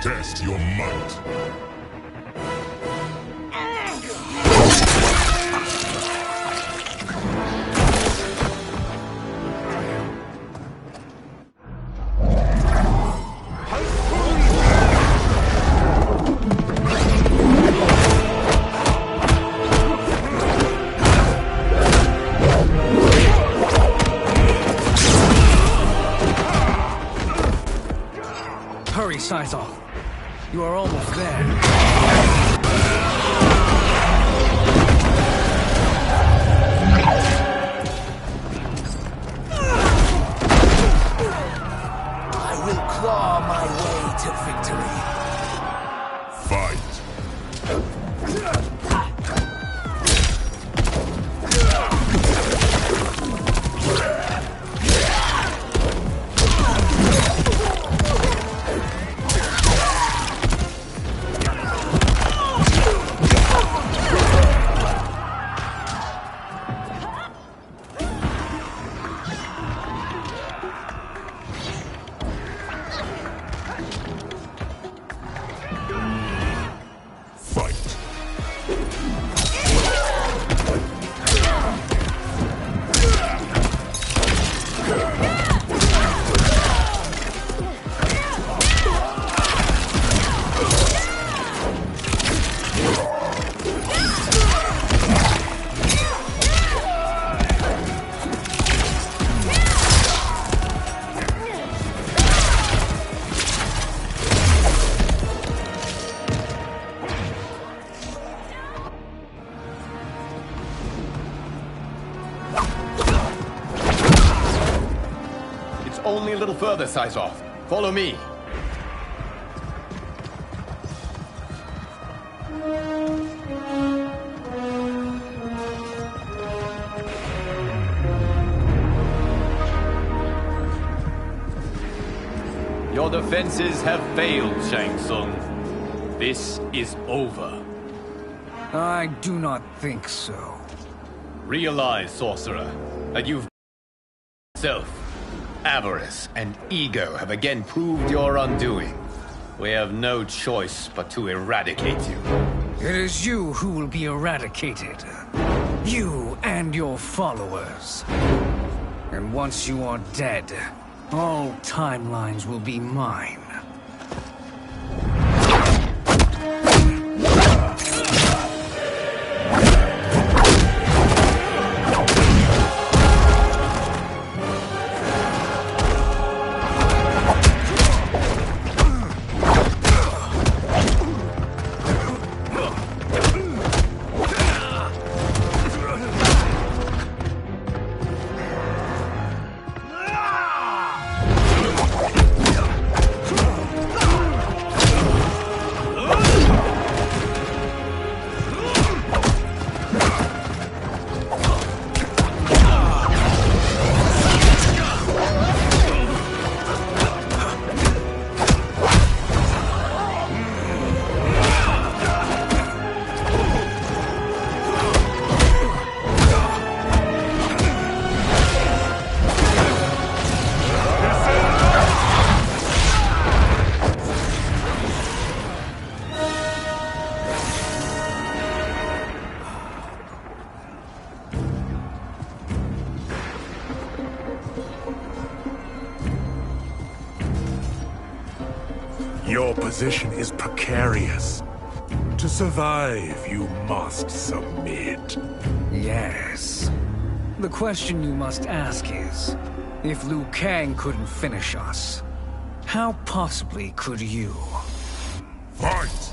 Test your might. Hurry, Saizal. You are almost there. I will claw my way to victory. Fight. Only a little further, Saizal. Follow me. Your defenses have failed, Shang Tsung. This is over. I do not think so. Realize, sorcerer, that you've self. Avarice and ego have again proved your undoing. We have no choice but to eradicate you. It is you who will be eradicated. You and your followers. And once you are dead, all timelines will be mine. Your position is precarious. To survive, you must submit. Yes. The question you must ask is, if Liu Kang couldn't finish us, how possibly could you? Fight!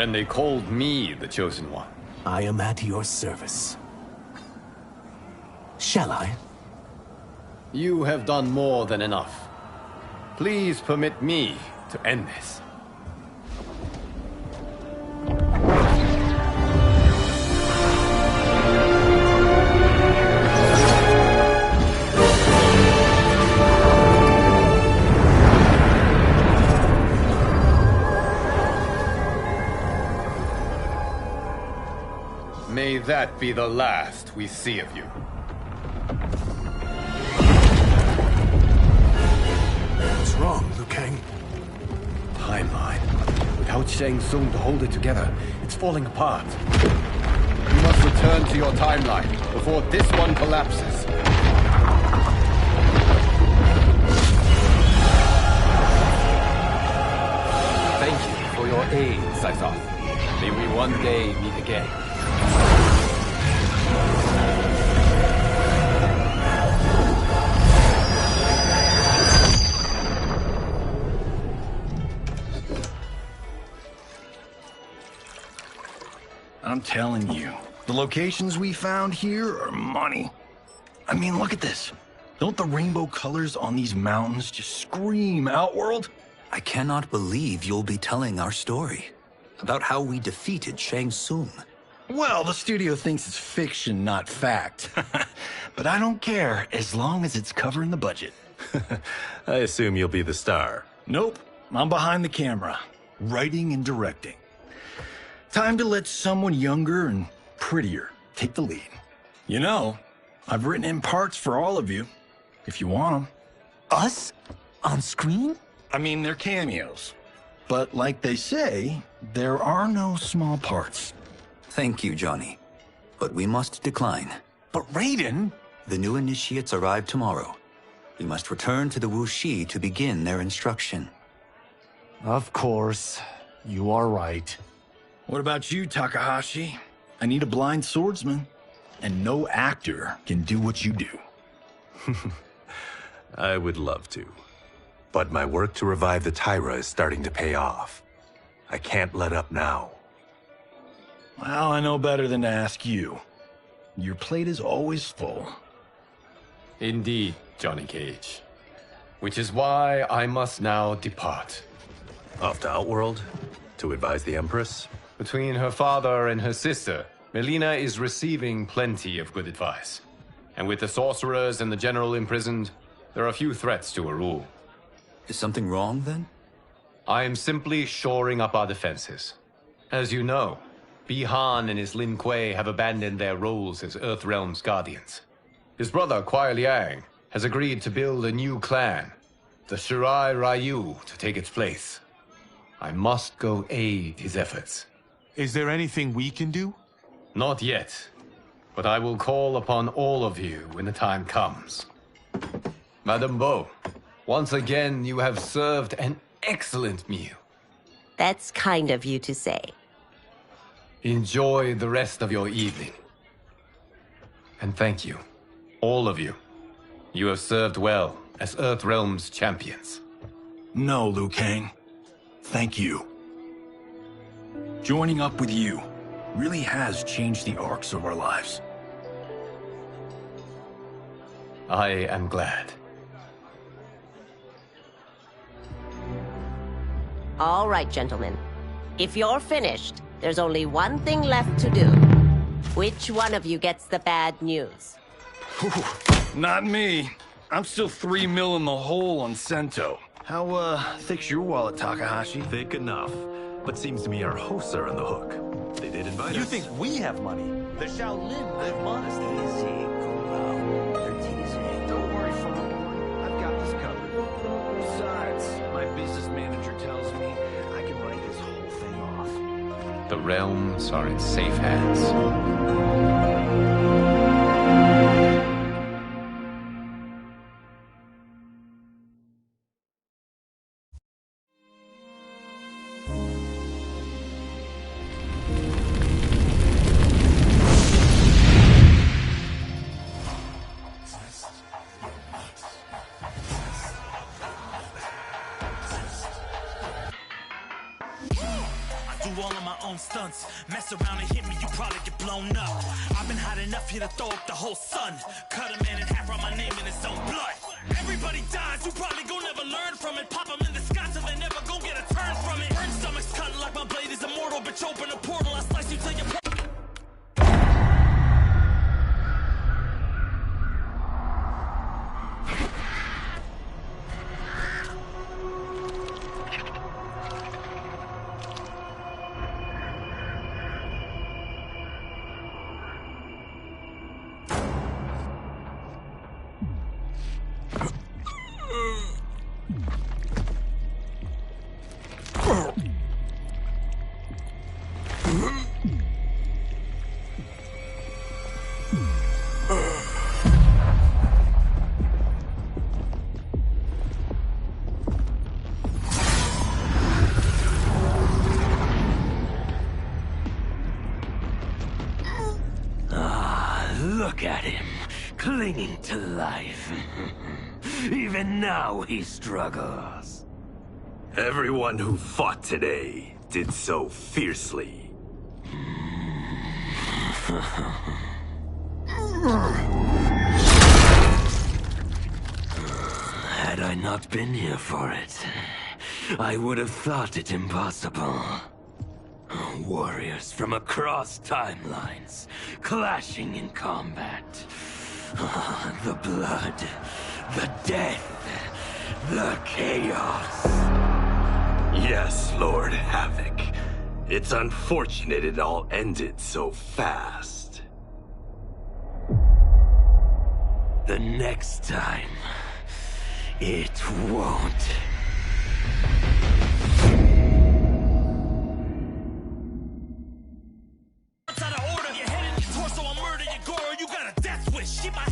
And they called me the Chosen One. I am at your service. Shall I? You have done more than enough. Please permit me to end this. May that be the last we see of you. What's wrong, Liu Kang? Timeline. Without Shang Tsung to hold it together, it's falling apart. You must return to your timeline before this one collapses. Thank you for your aid, Scythoth. May we one day meet again. I'm telling you, the locations we found here are money. I mean, look at this. Don't the rainbow colors on these mountains just scream Outworld? I cannot believe you'll be telling our story about how we defeated Shang Tsung. Well, the studio thinks it's fiction, not fact. But I don't care, as long as it's covering the budget. I assume you'll be the star. Nope, I'm behind the camera, writing and directing. Time to let someone younger and prettier take the lead. You know, I've written in parts for all of you, if you want them. Us? On screen? I mean, they're cameos. But like they say, there are no small parts. Thank you, Johnny. But we must decline. But Raiden? The new initiates arrive tomorrow. We must return to the Wuxi to begin their instruction. Of course. You are right. What about you, Takahashi? I need a blind swordsman. And no actor can do what you do. I would love to. But my work to revive the Tyra is starting to pay off. I can't let up now. Well, I know better than to ask you. Your plate is always full. Indeed, Johnny Cage. Which is why I must now depart. Off to Outworld? To advise the Empress? Between her father and her sister, Melina is receiving plenty of good advice. And with the sorcerers and the general imprisoned, there are few threats to her rule. Is something wrong, then? I am simply shoring up our defenses. As you know, Bi-Han and his Lin Kuei have abandoned their roles as Earthrealm's guardians. His brother, Kuai Liang, has agreed to build a new clan, the Shirai Ryu, to take its place. I must go aid his efforts. Is there anything we can do? Not yet, but I will call upon all of you when the time comes. Madame Bo, once again you have served an excellent meal. That's kind of you to say. Enjoy the rest of your evening. And thank you, all of you. You have served well as Earthrealm's champions. No, Liu Kang. Thank you. Joining up with you really has changed the arcs of our lives. I am glad. All right, gentlemen. If you're finished, there's only one thing left to do. Which one of you gets the bad news? Not me. I'm still $3 million in the hole on Sento. How, thick's your wallet, Takahashi? Thick enough. But seems to me our hosts are on the hook. They did invite us. You think we have money? The Shaolin live modestly. Easy, Kung Lao. They're teasing. Don't worry, Father. I've got this covered. Besides, my business manager tells me I can write this whole thing off. The realms are in safe hands. All of my own stunts. Mess around and hit me, you probably get blown up. I've been hot enough here to throw up the whole sun. Cut a man in half, write my name in his own blood. Everybody dies, you probably gon' never learn from it. Pop them in the sky so they never gon' get a turn from it. Burn stomachs cutting like my blade is immortal. Bitch, open a portal, I slice you till you Look at him, clinging to life. Even now he struggles. Everyone who fought today did so fiercely. Had I not been here for it, I would have thought it impossible. Warriors from across timelines, clashing in combat. The blood, the death, the chaos. Yes, Lord Havoc. It's unfortunate it all ended so fast. The next time, it won't. out of order. Your head in your torso, I'll murder your gore. You got a death wish. Keep my